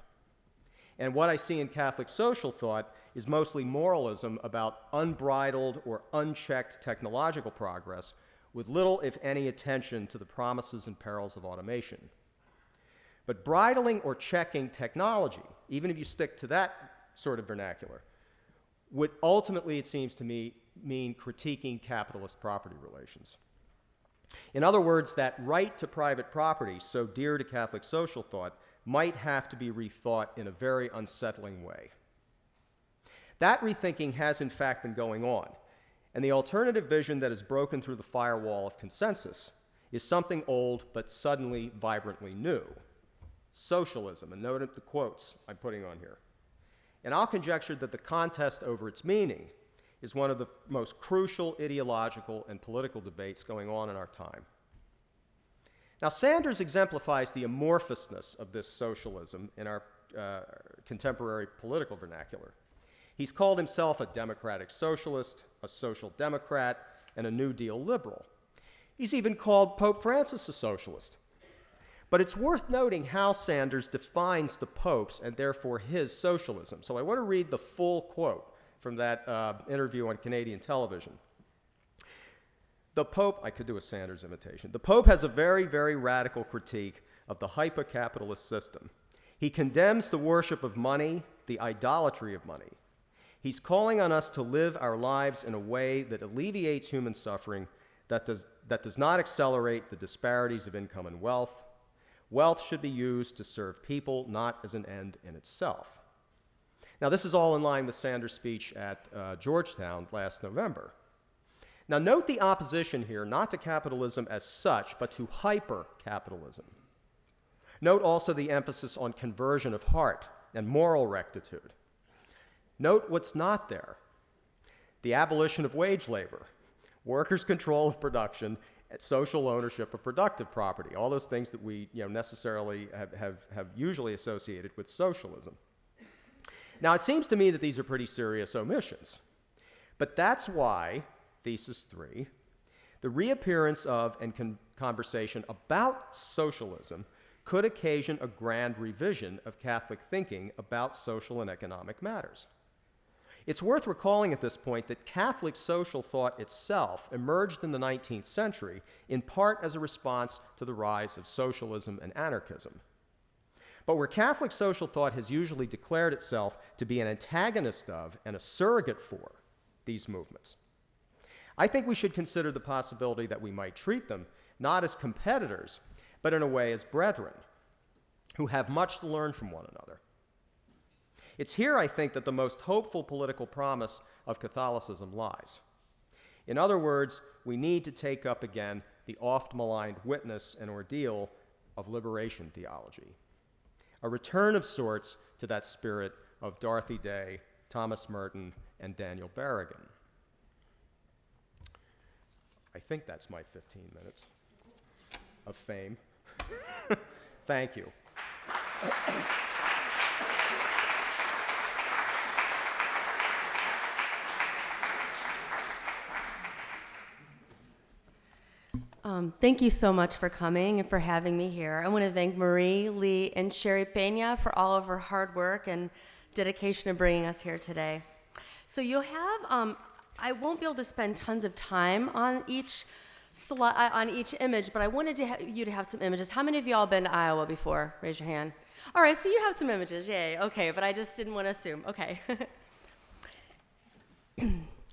Speaker 5: And what I see in Catholic social thought is mostly moralism about unbridled or unchecked technological progress with little, if any, attention to the promises and perils of automation. But bridling or checking technology, even if you stick to that sort of vernacular, would ultimately, it seems to me, mean critiquing capitalist property relations. In other words, that right to private property, so dear to Catholic social thought, might have to be rethought in a very unsettling way. That rethinking has in fact been going on, and the alternative vision that has broken through the firewall of consensus is something old but suddenly vibrantly new. Socialism, and note the quotes I'm putting on here. And I'll conjecture that the contest over its meaning is one of the most crucial ideological and political debates going on in our time. Now, Sanders exemplifies the amorphousness of this socialism in our contemporary political vernacular. He's called himself a democratic socialist, a social democrat, and a New Deal liberal. He's even called Pope Francis a socialist. But it's worth noting how Sanders defines the popes and therefore his socialism. So I want to read the full quote from that interview on Canadian television. The Pope, I could do a Sanders imitation. The Pope has a very, very radical critique of the hyper-capitalist system. He condemns the worship of money, the idolatry of money. He's calling on us to live our lives in a way that alleviates human suffering, that does not accelerate the disparities of income and wealth. Wealth should be used to serve people, not as an end in itself. Now, this is all in line with Sanders' speech at Georgetown last November. Now, note the opposition here, not to capitalism as such, but to hyper-capitalism. Note also the emphasis on conversion of heart and moral rectitude. Note what's not there: the abolition of wage labor, workers' control of production, and social ownership of productive property, all those things that we necessarily have usually associated with socialism. Now, it seems to me that these are pretty serious omissions. But that's why, thesis 3, the reappearance of and conversation about socialism could occasion a grand revision of Catholic thinking about social and economic matters. It's worth recalling at this point that Catholic social thought itself emerged in the 19th century in part as a response to the rise of socialism and anarchism. But where Catholic social thought has usually declared itself to be an antagonist of and a surrogate for these movements, I think we should consider the possibility that we might treat them not as competitors, but in a way as brethren, who have much to learn from one another. It's here, I think, that the most hopeful political promise of Catholicism lies. In other words, we need to take up again the oft-maligned witness and ordeal of liberation theology, a return of sorts to that spirit of Dorothy Day, Thomas Merton, and Daniel Berrigan. I think that's my 15 minutes of fame. Thank you.
Speaker 6: Thank you so much for coming and for having me here. I want to thank Marie, Lee, and Sherry Pena for all of her hard work and dedication to bringing us here today. So you'll have, I won't be able to spend tons of time on each image, but I wanted you to have some images. How many of y'all been to Iowa before? Raise your hand. All right, so you have some images, yay, okay, but I just didn't want to assume, okay.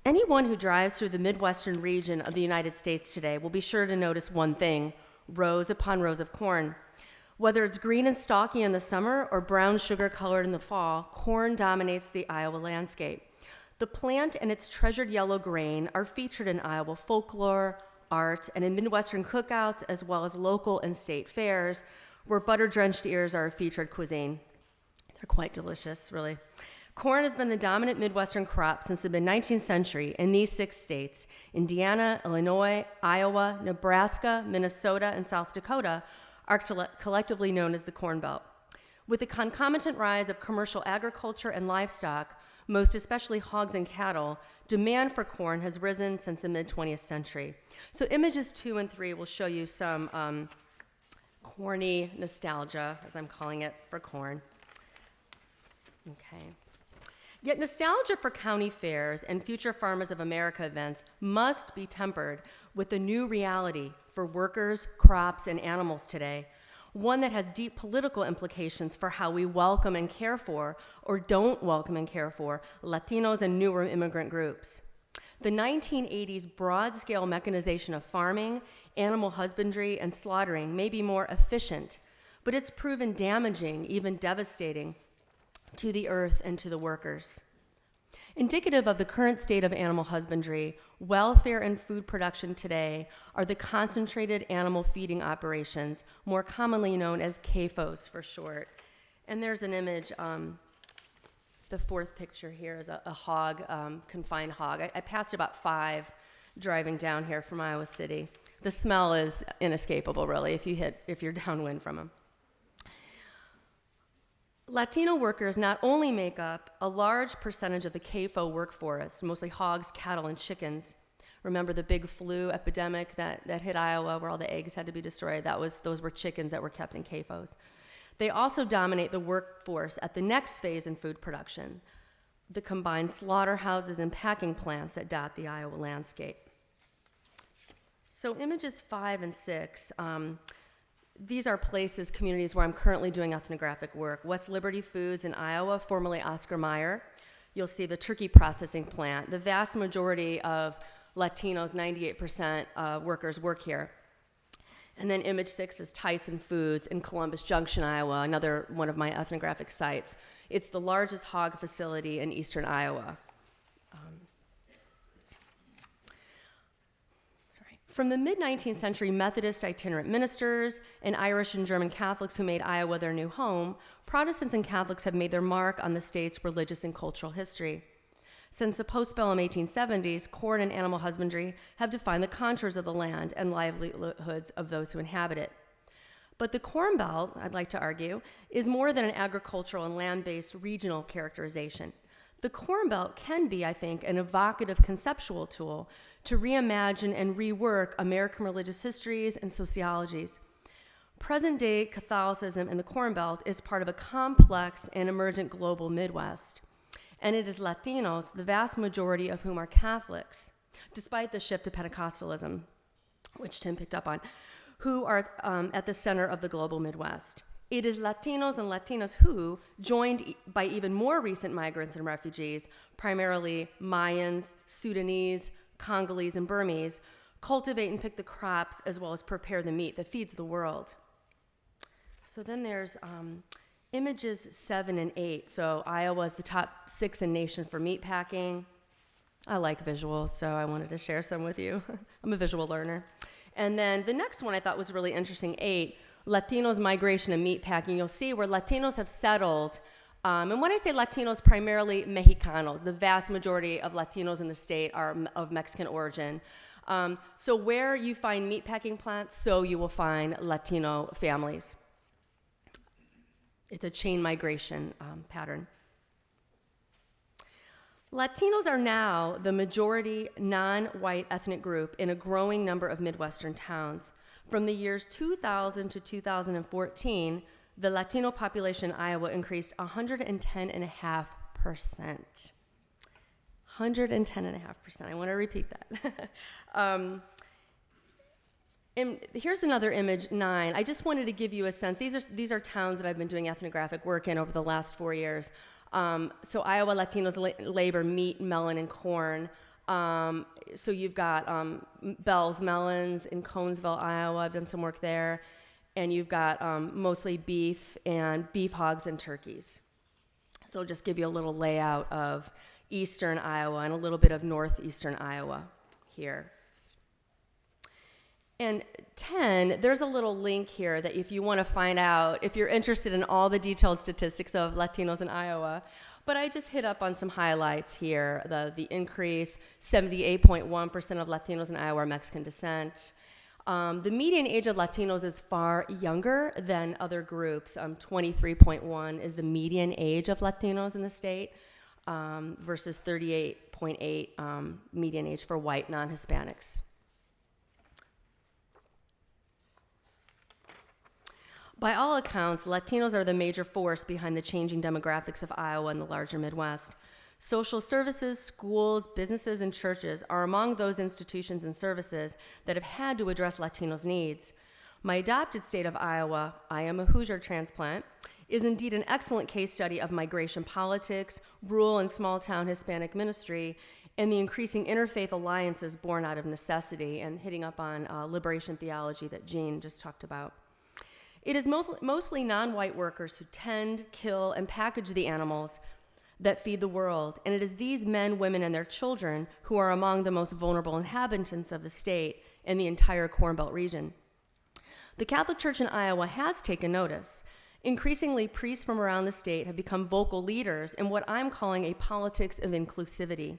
Speaker 6: Anyone who drives through the Midwestern region of the United States today will be sure to notice one thing: rows upon rows of corn. Whether it's green and stalky in the summer or brown sugar colored in the fall, corn dominates the Iowa landscape. The plant and its treasured yellow grain are featured in Iowa folklore, art, and in Midwestern cookouts, as well as local and state fairs, where butter-drenched ears are a featured cuisine. They're quite delicious, really. Corn has been the dominant Midwestern crop since the mid-19th century in these 6 states: Indiana, Illinois, Iowa, Nebraska, Minnesota, and South Dakota are collectively known as the Corn Belt. With the concomitant rise of commercial agriculture and livestock, most especially hogs and cattle, demand for corn has risen since the mid-20th century. So images 2 and 3 will show you some corny nostalgia, as I'm calling it, for corn. Okay. Yet nostalgia for county fairs and future Farmers of America events must be tempered with a new reality for workers, crops, and animals today, one that has deep political implications for how we welcome and care for, or don't welcome and care for, Latinos and newer immigrant groups. The 1980s broad-scale mechanization of farming, animal husbandry, and slaughtering may be more efficient, but it's proven damaging, even devastating, to the earth and to the workers. Indicative of the current state of animal husbandry, welfare, and food production today are the concentrated animal feeding operations, more commonly known as CAFOs for short. And there's an image, the 4th picture here is a hog, confined hog. I passed about 5 driving down here from Iowa City. The smell is inescapable, really, if you're downwind from them. Latino workers not only make up a large percentage of the CAFO workforce, mostly hogs, cattle, and chickens. Remember the big flu epidemic that hit Iowa where all the eggs had to be destroyed? Those were chickens that were kept in CAFOs. They also dominate the workforce at the next phase in food production, the combined slaughterhouses and packing plants that dot the Iowa landscape. So images 5 and 6, these are places, communities where I'm currently doing ethnographic work. West Liberty Foods in Iowa, formerly Oscar Mayer. You'll see the turkey processing plant. The vast majority of Latinos, 98% workers work here. And then image 6 is Tyson Foods in Columbus Junction, Iowa, another one of my ethnographic sites. It's the largest hog facility in eastern Iowa. From the mid-19th century Methodist itinerant ministers and Irish and German Catholics who made Iowa their new home, Protestants and Catholics have made their mark on the state's religious and cultural history. Since the postbellum 1870s, corn and animal husbandry have defined the contours of the land and livelihoods of those who inhabit it. But the Corn Belt, I'd like to argue, is more than an agricultural and land-based regional characterization. The Corn Belt can be, I think, an evocative conceptual tool to reimagine and rework American religious histories and sociologies. Present-day Catholicism in the Corn Belt is part of a complex and emergent global Midwest, and it is Latinos, the vast majority of whom are Catholics, despite the shift to Pentecostalism, which Tim picked up on, who are at the center of the global Midwest. It is Latinos and Latinas who, joined by even more recent migrants and refugees, primarily Mayans, Sudanese, Congolese, and Burmese, cultivate and pick the crops as well as prepare the meat that feeds the world. So then there's images 7 and 8. So Iowa is the top 6 in nation for meat packing. I like visuals, so I wanted to share some with you. I'm a visual learner. And then the next one I thought was really interesting, 8, Latinos migration and meat packing. You'll see where Latinos have settled. And when I say Latinos, primarily Mexicanos. The vast majority of Latinos in the state are of Mexican origin. So where you find meatpacking plants, so you will find Latino families. It's a chain migration pattern. Latinos are now the majority non-white ethnic group in a growing number of Midwestern towns. From the years 2000 to 2014, the Latino population in Iowa increased 110.5%. 110.5%. I want to repeat that. And here's another image, 9. I just wanted to give you a sense. These are towns that I've been doing ethnographic work in over the last 4 years. So Iowa Latinos labor meat, melon, and corn. So you've got Bell's Melons in Conesville, Iowa. I've done some work there. And you've got mostly beef and beef hogs and turkeys. So I'll just give you a little layout of eastern Iowa and a little bit of northeastern Iowa here. And 10, there's a little link here that if you want to find out, if you're interested in all the detailed statistics of Latinos in Iowa, but I just hit up on some highlights here. The increase, 78.1% of Latinos in Iowa are Mexican descent. The median age of Latinos is far younger than other groups. 23.1 is the median age of Latinos in the state versus 38.8 median age for white non-Hispanics. By all accounts, Latinos are the major force behind the changing demographics of Iowa and the larger Midwest. Social services, schools, businesses, and churches are among those institutions and services that have had to address Latinos' needs. My adopted state of Iowa, I am a Hoosier transplant, is indeed an excellent case study of migration politics, rural and small-town Hispanic ministry, and the increasing interfaith alliances born out of necessity, and hitting up on liberation theology that Eugene just talked about. It is mostly non-white workers who tend, kill, and package the animals that feed the world, and it is these men, women, and their children who are among the most vulnerable inhabitants of the state and the entire Corn Belt region. The Catholic Church in Iowa has taken notice. Increasingly, priests from around the state have become vocal leaders in what I'm calling a politics of inclusivity.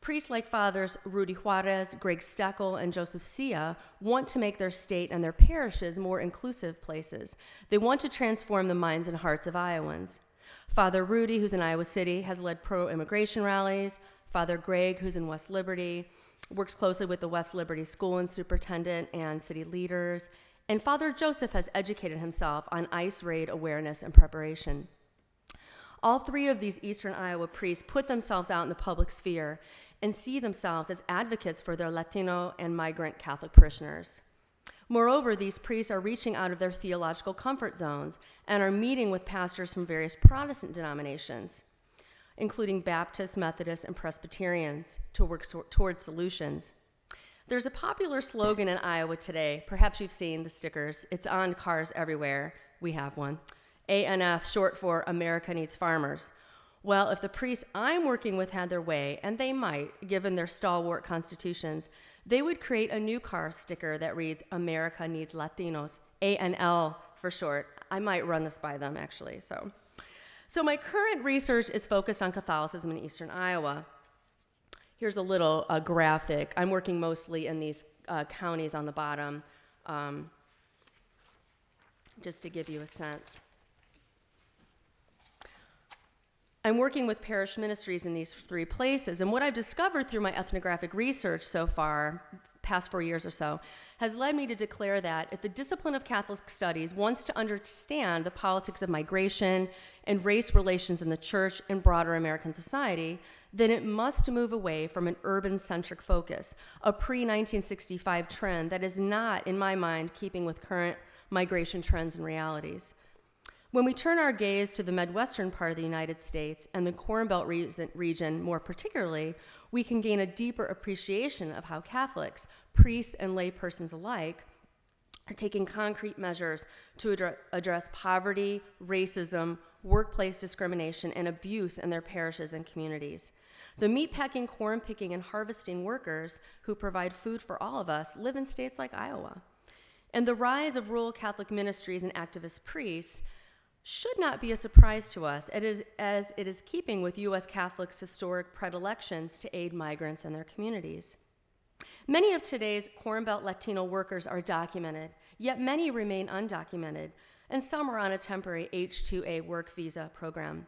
Speaker 6: Priests like Fathers Rudy Juarez, Greg Steckel, and Joseph Sia want to make their state and their parishes more inclusive places. They want to transform the minds and hearts of Iowans. Father Rudy, who's in Iowa City, has led pro-immigration rallies. Father Greg, who's in West Liberty, works closely with the West Liberty School and superintendent and city leaders. And Father Joseph has educated himself on ICE raid awareness and preparation. All 3 of these Eastern Iowa priests put themselves out in the public sphere and see themselves as advocates for their Latino and migrant Catholic parishioners. Moreover, these priests are reaching out of their theological comfort zones and are meeting with pastors from various Protestant denominations, including Baptists, Methodists, and Presbyterians, to work toward solutions. There's a popular slogan in Iowa today. Perhaps you've seen the stickers. It's on cars everywhere. We have one. ANF, short for America Needs Farmers. Well, if the priests I'm working with had their way, and they might, given their stalwart constitutions, they would create a new car sticker that reads, America Needs Latinos, ANL for short. I might run this by them, actually. So my current research is focused on Catholicism in Eastern Iowa. Here's a little graphic. I'm working mostly in these counties on the bottom, just to give you a sense. I'm working with parish ministries in these 3 places, and what I've discovered through my ethnographic research so far, past 4 years or so, has led me to declare that if the discipline of Catholic studies wants to understand the politics of migration and race relations in the church and broader American society, then it must move away from an urban-centric focus, a pre-1965 trend that is not, in my mind, keeping with current migration trends and realities. When we turn our gaze to the Midwestern part of the United States and the Corn Belt region more particularly, we can gain a deeper appreciation of how Catholics, priests, and laypersons alike are taking concrete measures to address poverty, racism, workplace discrimination, and abuse in their parishes and communities. The meatpacking, corn picking, and harvesting workers who provide food for all of us live in states like Iowa. And the rise of rural Catholic ministries and activist priests should not be a surprise to us, as it is keeping with U.S. Catholics' historic predilections to aid migrants and their communities. Many of today's Corn Belt Latino workers are documented, yet many remain undocumented, and some are on a temporary H-2A work visa program.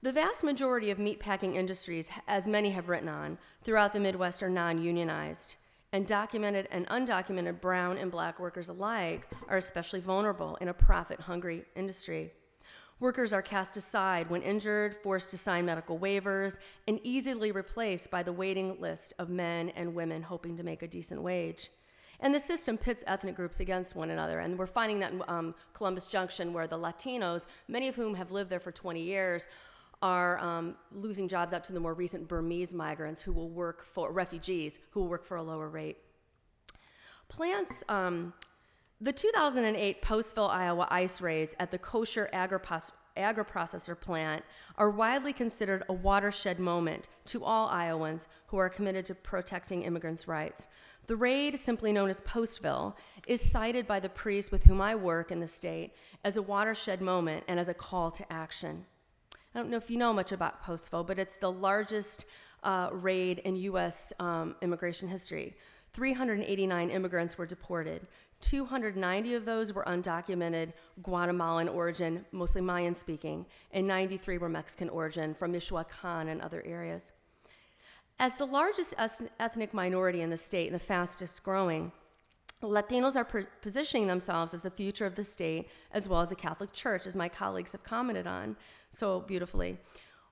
Speaker 6: The vast majority of meatpacking industries, as many have written on, throughout the Midwest are non-unionized, and documented and undocumented brown and black workers alike are especially vulnerable in a profit-hungry industry. Workers are cast aside when injured, forced to sign medical waivers, and easily replaced by the waiting list of men and women hoping to make a decent wage. And the system pits ethnic groups against one another. And we're finding that in Columbus Junction, where the Latinos, many of whom have lived there for 20 years, are losing jobs out to the more recent Burmese migrants who will work for refugees, who will work for a lower rate. Plants, the 2008 Postville, Iowa ice raids at the kosher agri-processor plant are widely considered a watershed moment to all Iowans who are committed to protecting immigrants' rights. The raid, simply known as Postville, is cited by the priests with whom I work in the state as a watershed moment and as a call to action. I don't know if you know much about Postville, but it's the largest raid in U.S. Immigration history. 389 immigrants were deported. 290 of those were undocumented Guatemalan origin, mostly Mayan speaking, and 93 were Mexican origin from Michoacan and other areas. As the largest ethnic minority in the state and the fastest growing, Latinos are positioning themselves as the future of the state as well as the Catholic Church, as my colleagues have commented on so beautifully.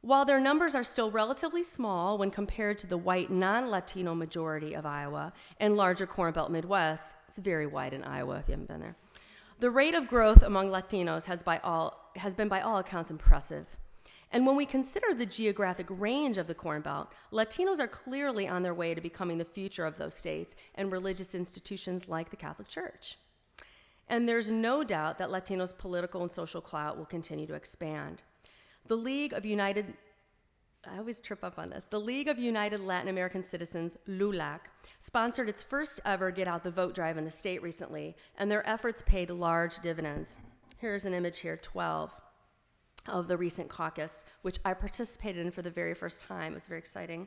Speaker 6: While their numbers are still relatively small when compared to the white non-Latino majority of Iowa and larger Corn Belt Midwest, it's very wide in Iowa if you haven't been there, the rate of growth among Latinos has been by all accounts impressive. And when we consider the geographic range of the Corn Belt, Latinos are clearly on their way to becoming the future of those states and religious institutions like the Catholic Church. And there's no doubt that Latinos' political and social clout will continue to expand. The League of United Latin American Citizens, LULAC, sponsored its first ever Get Out the Vote drive in the state recently, and their efforts paid large dividends. Here's an image here, 12, of the recent caucus, which I participated in for the very first time. It was very exciting.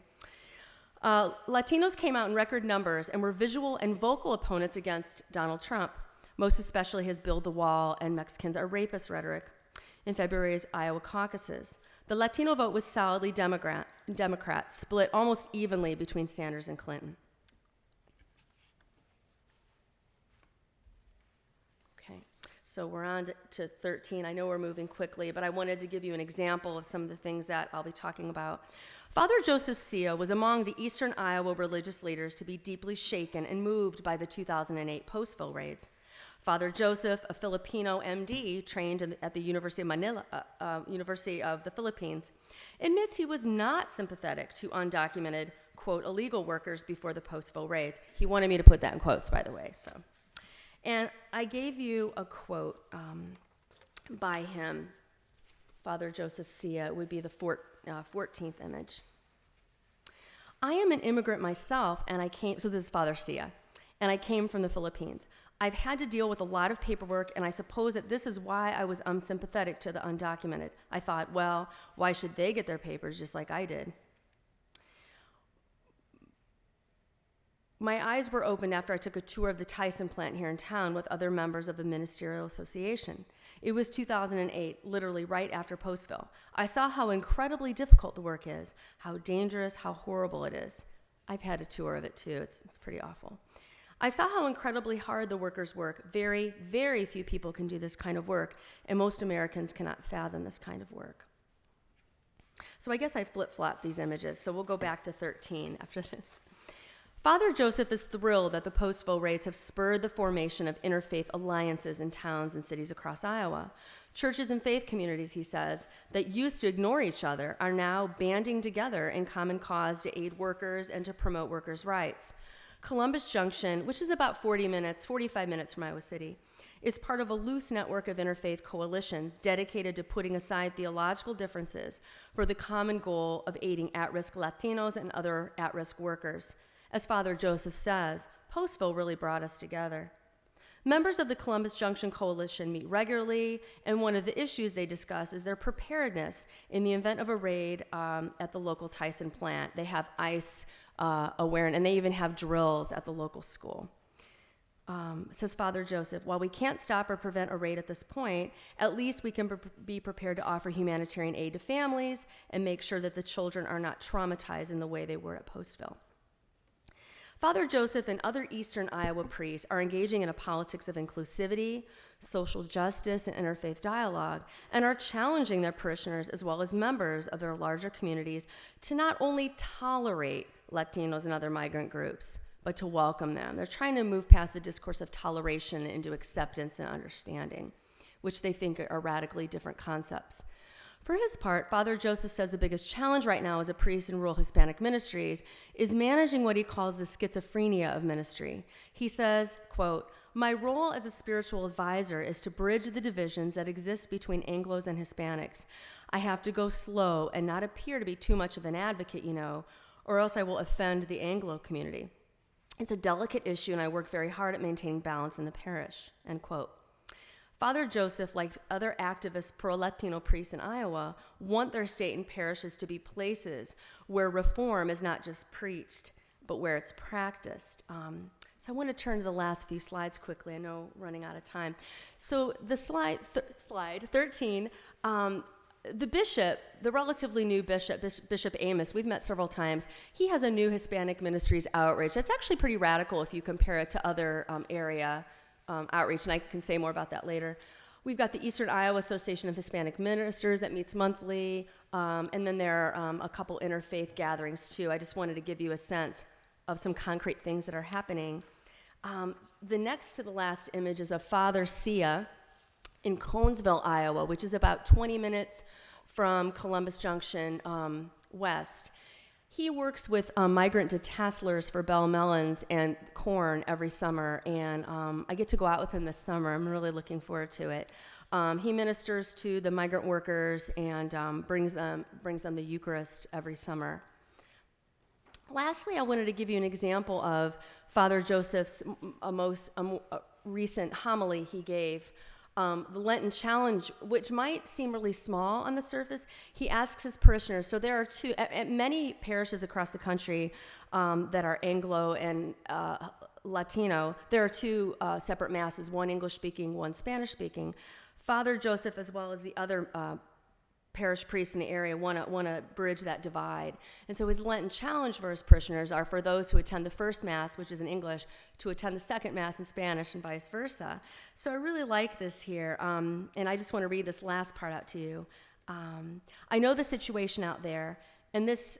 Speaker 6: Latinos came out in record numbers and were visual and vocal opponents against Donald Trump, most especially his build the wall and Mexicans are rapists rhetoric in February's Iowa caucuses. The Latino vote was solidly Democrat, split almost evenly between Sanders and Clinton. So we're on to 13. I know we're moving quickly, but I wanted to give you an example of some of the things that I'll be talking about. Father Joseph Sia was among the Eastern Iowa religious leaders to be deeply shaken and moved by the 2008 Postville raids. Father Joseph, a Filipino MD trained at the University of Manila, University of the Philippines, admits he was not sympathetic to undocumented, quote, illegal workers before the Postville raids. He wanted me to put that in quotes, by the way, so. And I gave you a quote by him, Father Joseph Sia. It would be the 14th image. I am an immigrant myself, and so this is Father Sia, and I came from the Philippines. I've had to deal with a lot of paperwork, and I suppose that this is why I was unsympathetic to the undocumented. I thought, well, why should they get their papers just like I did? My eyes were opened after I took a tour of the Tyson plant here in town with other members of the Ministerial Association. It was 2008, literally right after Postville. I saw how incredibly difficult the work is, how dangerous, how horrible it is. I've had a tour of it too. It's pretty awful. I saw how incredibly hard the workers work. Very, very few people can do this kind of work, and most Americans cannot fathom this kind of work. So I guess I flip-flopped these images, so we'll go back to 13 after this. Father Joseph is thrilled that the Postville raids have spurred the formation of interfaith alliances in towns and cities across Iowa. Churches and faith communities, he says, that used to ignore each other are now banding together in common cause to aid workers and to promote workers' rights. Columbus Junction, which is about 45 minutes from Iowa City, is part of a loose network of interfaith coalitions dedicated to putting aside theological differences for the common goal of aiding at-risk Latinos and other at-risk workers. As Father Joseph says, Postville really brought us together. Members of the Columbus Junction Coalition meet regularly, and one of the issues they discuss is their preparedness in the event of a raid at the local Tyson plant. They have ICE awareness, and they even have drills at the local school. Says Father Joseph, while we can't stop or prevent a raid at this point, at least we can be prepared to offer humanitarian aid to families and make sure that the children are not traumatized in the way they were at Postville. Father Joseph and other Eastern Iowa priests are engaging in a politics of inclusivity, social justice, and interfaith dialogue, and are challenging their parishioners as well as members of their larger communities to not only tolerate Latinos and other migrant groups, but to welcome them. They're trying to move past the discourse of toleration into acceptance and understanding, which they think are radically different concepts. For his part, Father Joseph says the biggest challenge right now as a priest in rural Hispanic ministries is managing what he calls the schizophrenia of ministry. He says, quote, "My role as a spiritual advisor is to bridge the divisions that exist between Anglos and Hispanics. I have to go slow and not appear to be too much of an advocate, or else I will offend the Anglo community. It's a delicate issue, and I work very hard at maintaining balance in the parish," end quote. Father Joseph, like other activist pro-Latino priests in Iowa, want their state and parishes to be places where reform is not just preached, but where it's practiced. So I want to turn to the last few slides quickly. I know we're running out of time. So the slide 13, the bishop, the relatively new bishop, Bishop Amos, we've met several times. He has a new Hispanic Ministries outreach. That's actually pretty radical if you compare it to other area outreach, and I can say more about that later. We've got the Eastern Iowa Association of Hispanic Ministers that meets monthly, and then there are a couple interfaith gatherings too. I just wanted to give you a sense of some concrete things that are happening. The next to the last image is of Father Sia in Conesville, Iowa, which is about 20 minutes from Columbus Junction west. He works with migrant detasselers for bell melons and corn every summer, and I get to go out with him this summer. I'm really looking forward to it. He ministers to the migrant workers and brings them the Eucharist every summer. Lastly, I wanted to give you an example of Father Joseph's most recent homily he gave. The Lenten Challenge, which might seem really small on the surface, he asks his parishioners. So there are two, at many parishes across the country that are Anglo and Latino, there are two separate masses, one English-speaking, one Spanish-speaking. Father Joseph, as well as the other parish priests in the area, want to bridge that divide. And so his Lenten challenge for his parishioners are for those who attend the first Mass, which is in English, to attend the second Mass in Spanish and vice versa. So I really like this here, and I just want to read this last part out to you. I know the situation out there, and this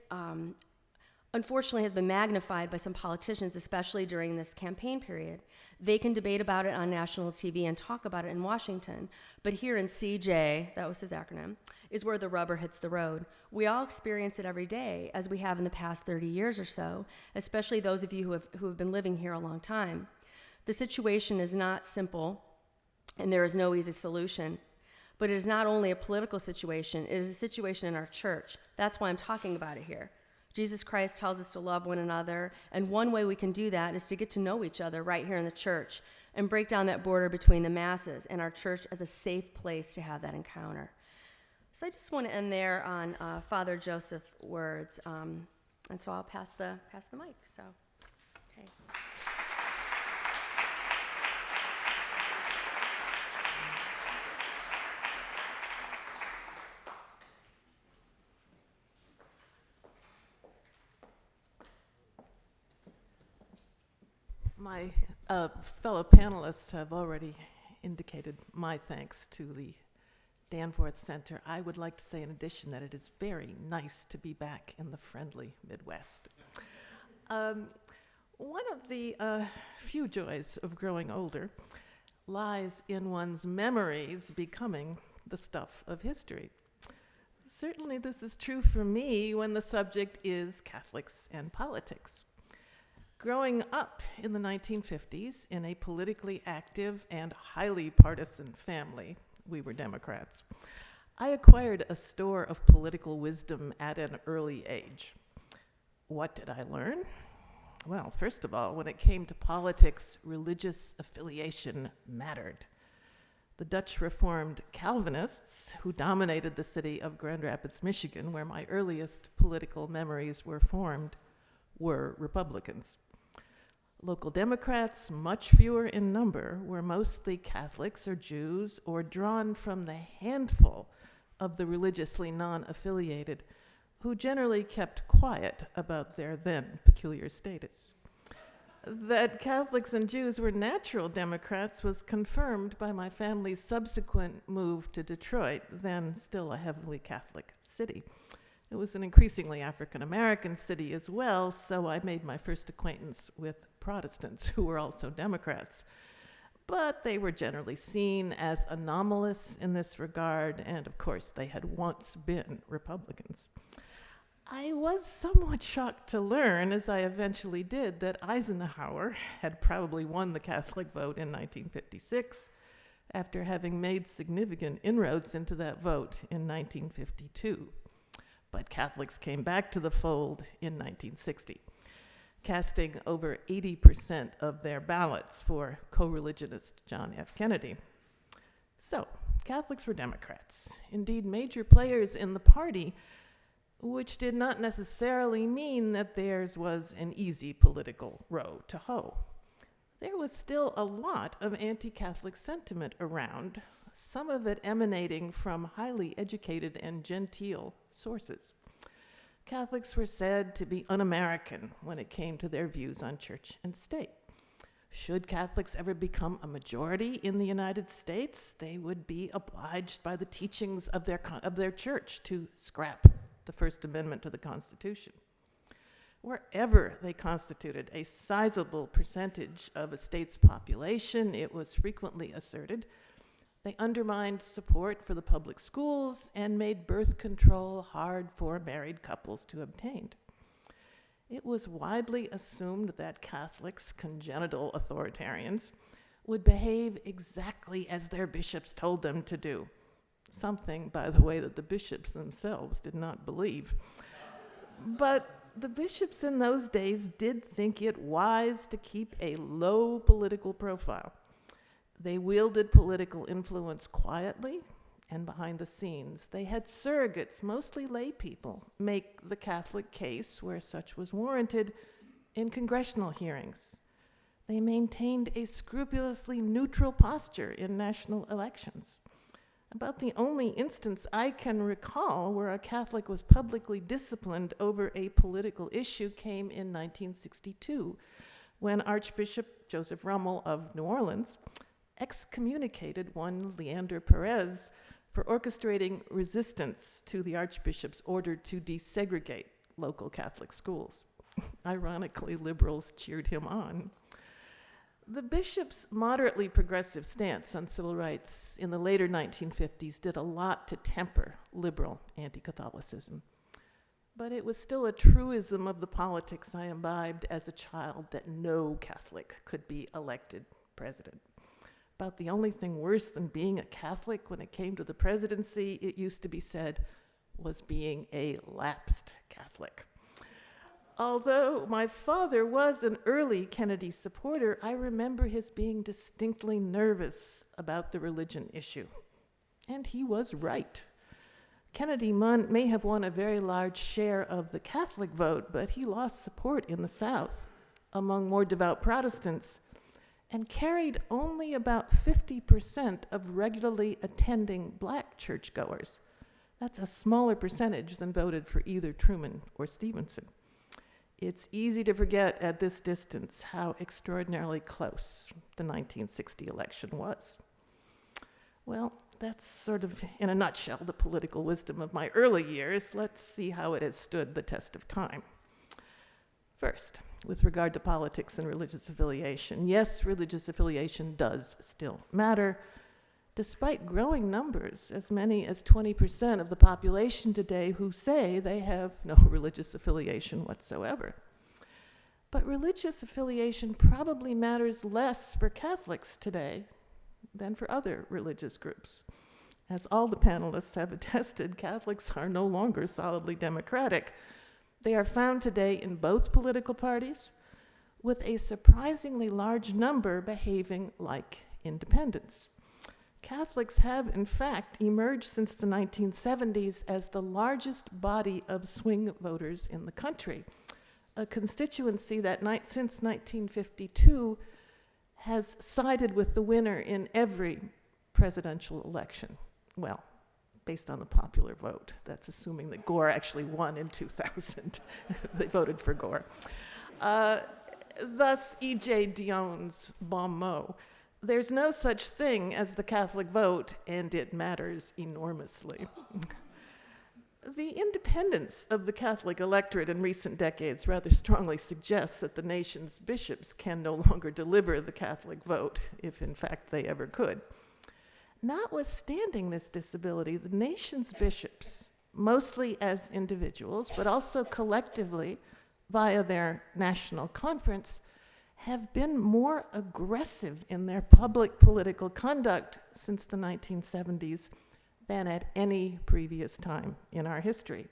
Speaker 6: unfortunately has been magnified by some politicians, especially during this campaign period. They can debate about it on national TV and talk about it in Washington, but here in CJ, that was his acronym, is where the rubber hits the road. We all experience it every day, as we have in the past 30 years or so, especially those of you who have been living here a long time. The situation is not simple, and there is no easy solution, but it is not only a political situation, it is a situation in our church. That's why I'm talking about it here. Jesus Christ tells us to love one another, and one way we can do that is to get to know each other right here in the church and break down that border between the masses and our church as a safe place to have that encounter. So I just want to end there on Father Joseph's words, and so I'll pass the mic. So, okay.
Speaker 7: My fellow panelists have already indicated my thanks to the Danforth Center. I would like to say in addition that it is very nice to be back in the friendly Midwest. One of the few joys of growing older lies in one's memories becoming the stuff of history. Certainly this is true for me when the subject is Catholics and politics. Growing up in the 1950s in a politically active and highly partisan family, we were Democrats, I acquired a store of political wisdom at an early age. What did I learn? Well, first of all, when it came to politics, religious affiliation mattered. The Dutch Reformed Calvinists, who dominated the city of Grand Rapids, Michigan, where my earliest political memories were formed, were Republicans. Local Democrats, much fewer in number, were mostly Catholics or Jews or drawn from the handful of the religiously non-affiliated who generally kept quiet about their then peculiar status. That Catholics and Jews were natural Democrats was confirmed by my family's subsequent move to Detroit, then still a heavily Catholic city. It was an increasingly African-American city as well, so I made my first acquaintance with Protestants who were also Democrats. But they were generally seen as anomalous in this regard, and of course they had once been Republicans. I was somewhat shocked to learn, as I eventually did, that Eisenhower had probably won the Catholic vote in 1956, after having made significant inroads into that vote in 1952. But Catholics came back to the fold in 1960, casting over 80% of their ballots for co-religionist John F. Kennedy. So, Catholics were Democrats, indeed major players in the party, which did not necessarily mean that theirs was an easy political row to hoe. There was still a lot of anti-Catholic sentiment around, some of it emanating from highly educated and genteel sources. Catholics were said to be un-American when it came to their views on church and state. Should Catholics ever become a majority in the United States, they would be obliged by the teachings of their church to scrap the First Amendment to the Constitution. Wherever they constituted a sizable percentage of a state's population, it was frequently asserted, they undermined support for the public schools and made birth control hard for married couples to obtain. It was widely assumed that Catholics, congenital authoritarians, would behave exactly as their bishops told them to do. Something, by the way, that the bishops themselves did not believe. But the bishops in those days did think it wise to keep a low political profile. They wielded political influence quietly and behind the scenes. They had surrogates, mostly lay people, make the Catholic case where such was warranted in congressional hearings. They maintained a scrupulously neutral posture in national elections. About the only instance I can recall where a Catholic was publicly disciplined over a political issue came in 1962, when Archbishop Joseph Rummel of New Orleans excommunicated one Leander Perez for orchestrating resistance to the Archbishop's order to desegregate local Catholic schools. Ironically, liberals cheered him on. The bishop's moderately progressive stance on civil rights in the later 1950s did a lot to temper liberal anti-Catholicism. But it was still a truism of the politics I imbibed as a child that no Catholic could be elected president. About the only thing worse than being a Catholic when it came to the presidency, it used to be said, was being a lapsed Catholic. Although my father was an early Kennedy supporter, I remember his being distinctly nervous about the religion issue. And he was right. Kennedy may have won a very large share of the Catholic vote, but he lost support in the South among more devout Protestants and carried only about 50% of regularly attending black churchgoers. That's a smaller percentage than voted for either Truman or Stevenson. It's easy to forget at this distance how extraordinarily close the 1960 election was. Well, that's sort of, in a nutshell, the political wisdom of my early years. Let's see how it has stood the test of time. First, with regard to politics and religious affiliation, yes, religious affiliation does still matter. Despite growing numbers, as many as 20% of the population today who say they have no religious affiliation whatsoever. But religious affiliation probably matters less for Catholics today than for other religious groups. As all the panelists have attested, Catholics are no longer solidly democratic. They are found today in both political parties, with a surprisingly large number behaving like independents. Catholics have, in fact, emerged since the 1970s as the largest body of swing voters in the country, a constituency that since 1952 has sided with the winner in every presidential election. Well, based on the popular vote. That's assuming that Gore actually won in 2000. They voted for Gore. Thus, E.J. Dionne's bon mot, there's no such thing as the Catholic vote, and it matters enormously. The independence of the Catholic electorate in recent decades rather strongly suggests that the nation's bishops can no longer deliver the Catholic vote, if in fact they ever could. Notwithstanding this disability, the nation's bishops, mostly as individuals, but also collectively via their national conference, have been more aggressive in their public political conduct since the 1970s than at any previous time in our history.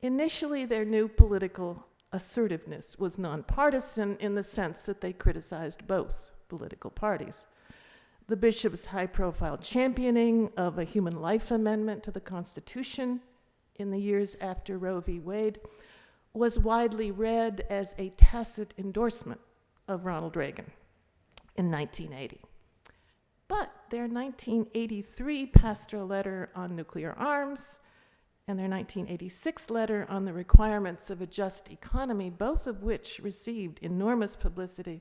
Speaker 7: Initially, their new political assertiveness was nonpartisan in the sense that they criticized both political parties. The bishop's high-profile championing of a human life amendment to the Constitution in the years after Roe v. Wade was widely read as a tacit endorsement of Ronald Reagan in 1980. But their 1983 pastoral letter on nuclear arms and their 1986 letter on the requirements of a just economy, both of which received enormous publicity,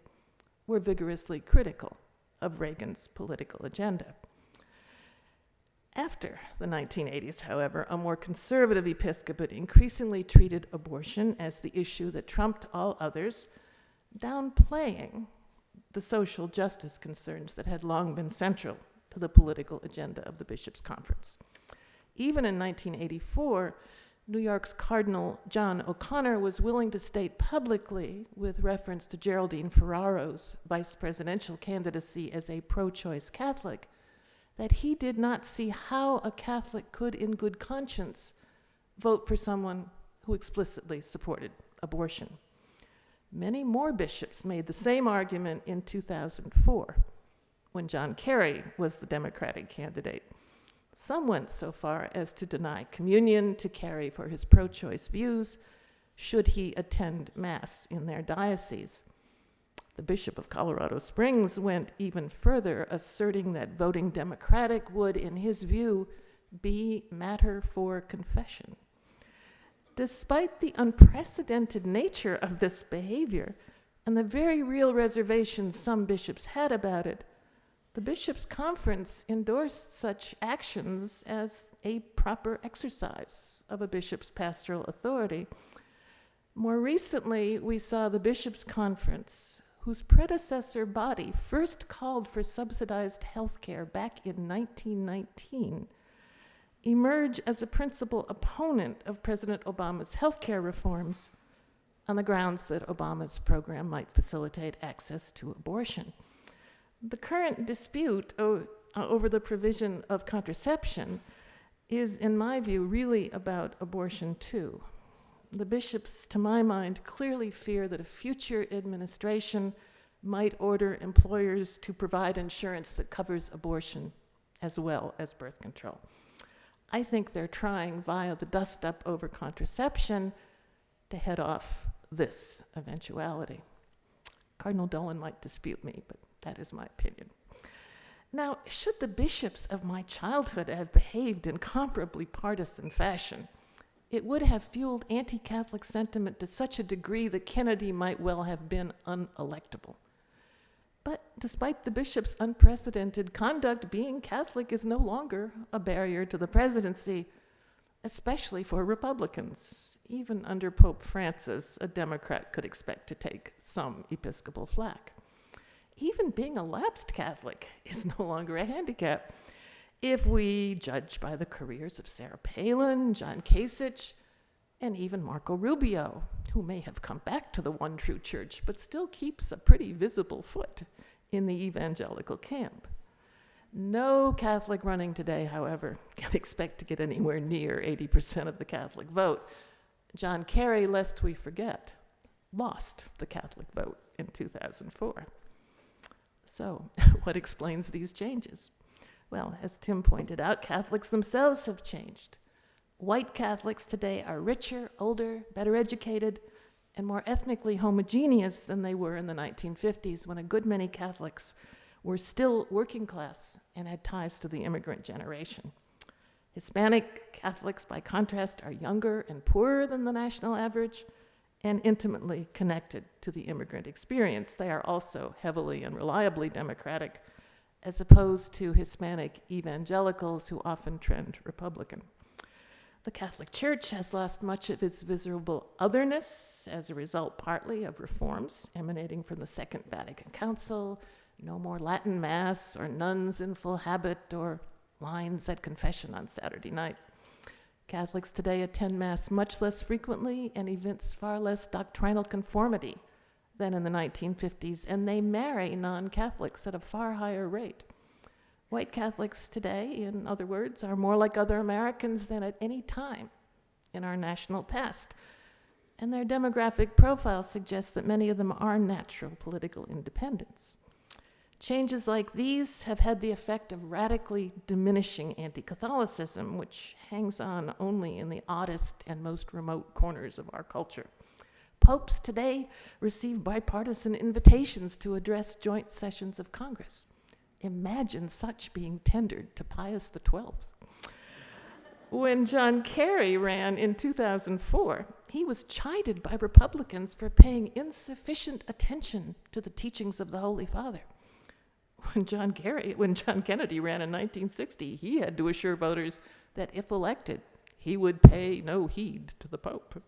Speaker 7: were vigorously critical of Reagan's political agenda. After the 1980s, however, a more conservative episcopate increasingly treated abortion as the issue that trumped all others, downplaying the social justice concerns that had long been central to the political agenda of the Bishops' Conference. Even in 1984, New York's Cardinal John O'Connor was willing to state publicly, with reference to Geraldine Ferraro's vice presidential candidacy as a pro-choice Catholic, that he did not see how a Catholic could, in good conscience, vote for someone who explicitly supported abortion. Many more bishops made the same argument in 2004, when John Kerry was the Democratic candidate. Some went so far as to deny communion to Kerry for his pro-choice views, should he attend Mass in their diocese. The Bishop of Colorado Springs went even further, asserting that voting Democratic would, in his view, be matter for confession. Despite the unprecedented nature of this behavior and the very real reservations some bishops had about it, the Bishops' Conference endorsed such actions as a proper exercise of a bishop's pastoral authority. More recently, we saw the Bishops' Conference, whose predecessor body first called for subsidized health care back in 1919, emerge as a principal opponent of President Obama's health care reforms on the grounds that Obama's program might facilitate access to abortion. The current dispute over the provision of contraception is, in my view, really about abortion too. The bishops, to my mind, clearly fear that a future administration might order employers to provide insurance that covers abortion as well as birth control. I think they're trying, via the dust-up over contraception, to head off this eventuality. Cardinal Dolan might dispute me, but that is my opinion. Now, should the bishops of my childhood have behaved in comparably partisan fashion, it would have fueled anti-Catholic sentiment to such a degree that Kennedy might well have been unelectable. But despite the bishop's unprecedented conduct, being Catholic is no longer a barrier to the presidency, especially for Republicans. Even under Pope Francis, a Democrat could expect to take some episcopal flack. Even being a lapsed Catholic is no longer a handicap. If we judge by the careers of Sarah Palin, John Kasich, and even Marco Rubio, who may have come back to the one true church, but still keeps a pretty visible foot in the evangelical camp. No Catholic running today, however, can expect to get anywhere near 80% of the Catholic vote. John Kerry, lest we forget, lost the Catholic vote in 2004. So, what explains these changes? Well, as Tim pointed out, Catholics themselves have changed. White Catholics today are richer, older, better educated, and more ethnically homogeneous than they were in the 1950s, when a good many Catholics were still working class and had ties to the immigrant generation. Hispanic Catholics, by contrast, are younger and poorer than the national average, and intimately connected to the immigrant experience. They are also heavily and reliably democratic, as opposed to Hispanic evangelicals who often trend Republican. The Catholic Church has lost much of its visible otherness as a result partly of reforms emanating from the Second Vatican Council, no more Latin Mass or nuns in full habit or lines at confession on Saturday night. Catholics today attend Mass much less frequently and evince far less doctrinal conformity than in the 1950s, and they marry non-Catholics at a far higher rate. White Catholics today, in other words, are more like other Americans than at any time in our national past, and their demographic profile suggests that many of them are natural political independents. Changes like these have had the effect of radically diminishing anti-Catholicism, which hangs on only in the oddest and most remote corners of our culture. Popes today receive bipartisan invitations to address joint sessions of Congress. Imagine such being tendered to Pius XII. When John Kerry ran in 2004, he was chided by Republicans for paying insufficient attention to the teachings of the Holy Father. When John Kennedy ran in 1960, he had to assure voters that if elected, he would pay no heed to the Pope.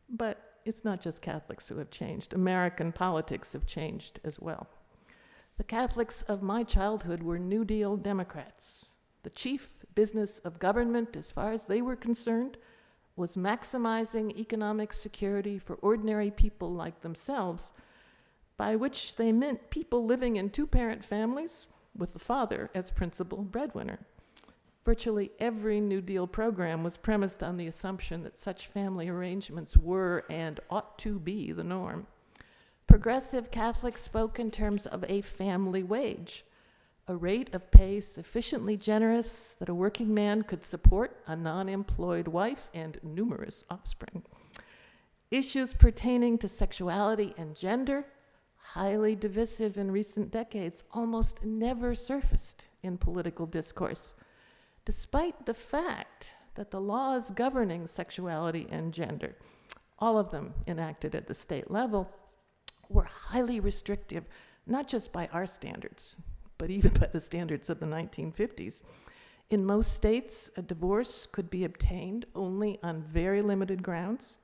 Speaker 7: But it's not just Catholics who have changed. American politics have changed as well. The Catholics of my childhood were New Deal Democrats. The chief business of government, as far as they were concerned, was maximizing economic security for ordinary people like themselves, by which they meant people living in two-parent families with the father as principal breadwinner. Virtually every New Deal program was premised on the assumption that such family arrangements were and ought to be the norm. Progressive Catholics spoke in terms of a family wage, a rate of pay sufficiently generous that a working man could support a non-employed wife and numerous offspring. Issues pertaining to sexuality and gender, highly divisive in recent decades, almost never surfaced in political discourse, despite the fact that the laws governing sexuality and gender, all of them enacted at the state level, were highly restrictive, not just by our standards, but even by the standards of the 1950s. In most states, a divorce could be obtained only on very limited grounds.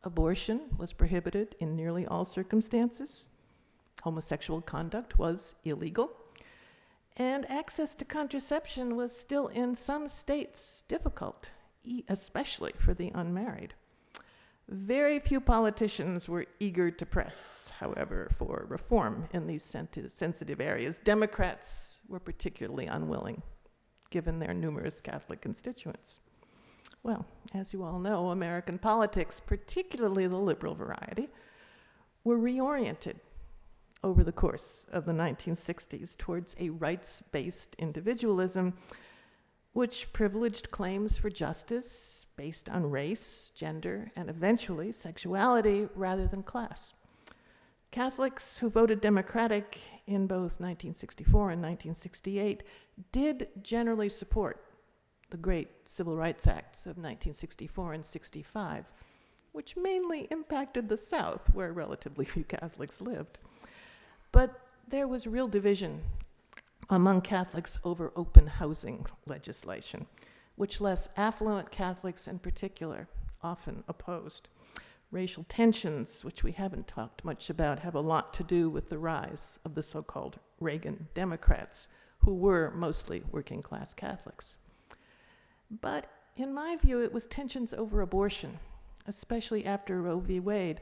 Speaker 7: Abortion was prohibited in nearly all circumstances. Homosexual conduct was illegal. And access to contraception was still in some states difficult, especially for the unmarried. Very few politicians were eager to press, however, for reform in these sensitive areas. Democrats were particularly unwilling, given their numerous Catholic constituents. Well, as you all know, American politics, particularly the liberal variety, were reoriented over the course of the 1960s towards a rights-based individualism, which privileged claims for justice based on race, gender, and eventually sexuality rather than class. Catholics who voted Democratic in both 1964 and 1968 did generally support the great Civil Rights Acts of 1964 and 65, which mainly impacted the South, where relatively few Catholics lived. But there was real division among Catholics over open housing legislation, which less affluent Catholics in particular often opposed. Racial tensions, which we haven't talked much about, have a lot to do with the rise of the so-called Reagan Democrats, who were mostly working-class Catholics. But in my view, it was tensions over abortion, especially after Roe v. Wade,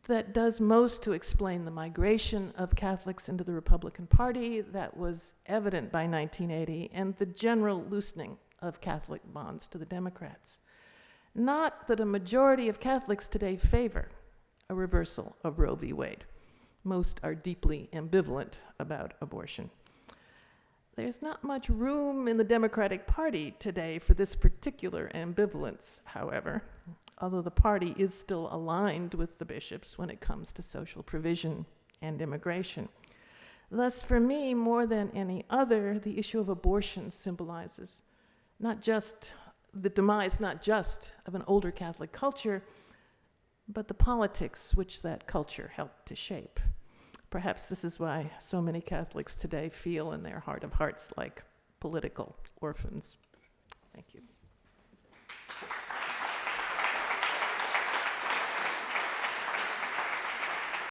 Speaker 7: that does most to explain the migration of Catholics into the Republican Party that was evident by 1980 and the general loosening of Catholic bonds to the Democrats. Not that a majority of Catholics today favor a reversal of Roe v. Wade. Most are deeply ambivalent about abortion. There's not much room in the Democratic Party today for this particular ambivalence, however, although the party is still aligned with the bishops when it comes to social provision and immigration. Thus, for me, more than any other, the issue of abortion symbolizes not just the demise, not just of an older Catholic culture, but the politics which that culture helped to shape. Perhaps this is why so many Catholics today feel in their heart of hearts like political orphans. Thank you.